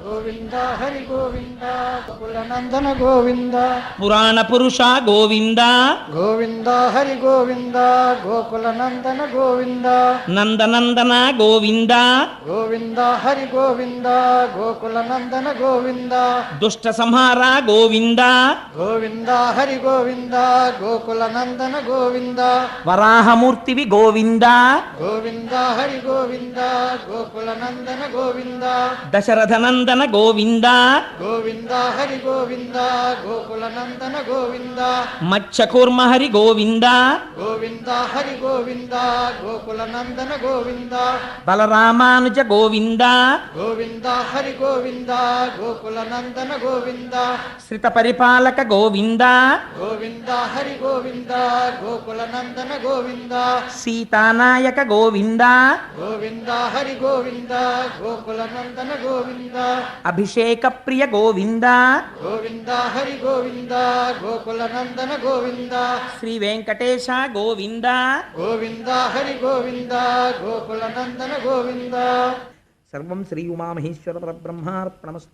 గోవింద హరి గోవింద గోకులనందన గోవింద పురాణ పురుష గోవింద గోవింద హరి గోవింద గోకులనందన గోవింద నందనందన గోవింద గోవింద హరి గోవింద గోకులనందన గోవింద దుష్ట సంహార గోవింద గోవింద హరి గోవింద గోకులనందన గోవింద వరాహమూర్తివి గోవింద గోవింద హరి గోవింద గోకులనందన గోవింద దశరథ నందన నందన గోవింద గోవింద హరి గోవింద గోకుల నందన గోవింద మత్స్యకూర్మ హరి గోవింద గోవింద హరి గోవింద గోకుల నందన గోవింద బలరామానుజ గోవింద గోవింద హరి గోవింద గోకుల నందన గోవింద శ్రిత పరిపాలక గోవింద గోవింద హరి గోవింద గోకుల నందన గోవింద సీతానాయక గోవింద గోవింద హరి గోవింద గోకుల నందన గోవింద అభిషేక ప్రియ గోవింద గోవింద హరి గోవింద గోకుల నందన గోవింద శ్రీ వెంకటేశ గోవింద గోవింద హరి గోవింద గోకుల నందన గోవింద సర్వం శ్రీ ఉమామహేశ్వర పరబ్రహ్మార్పణమస్తు.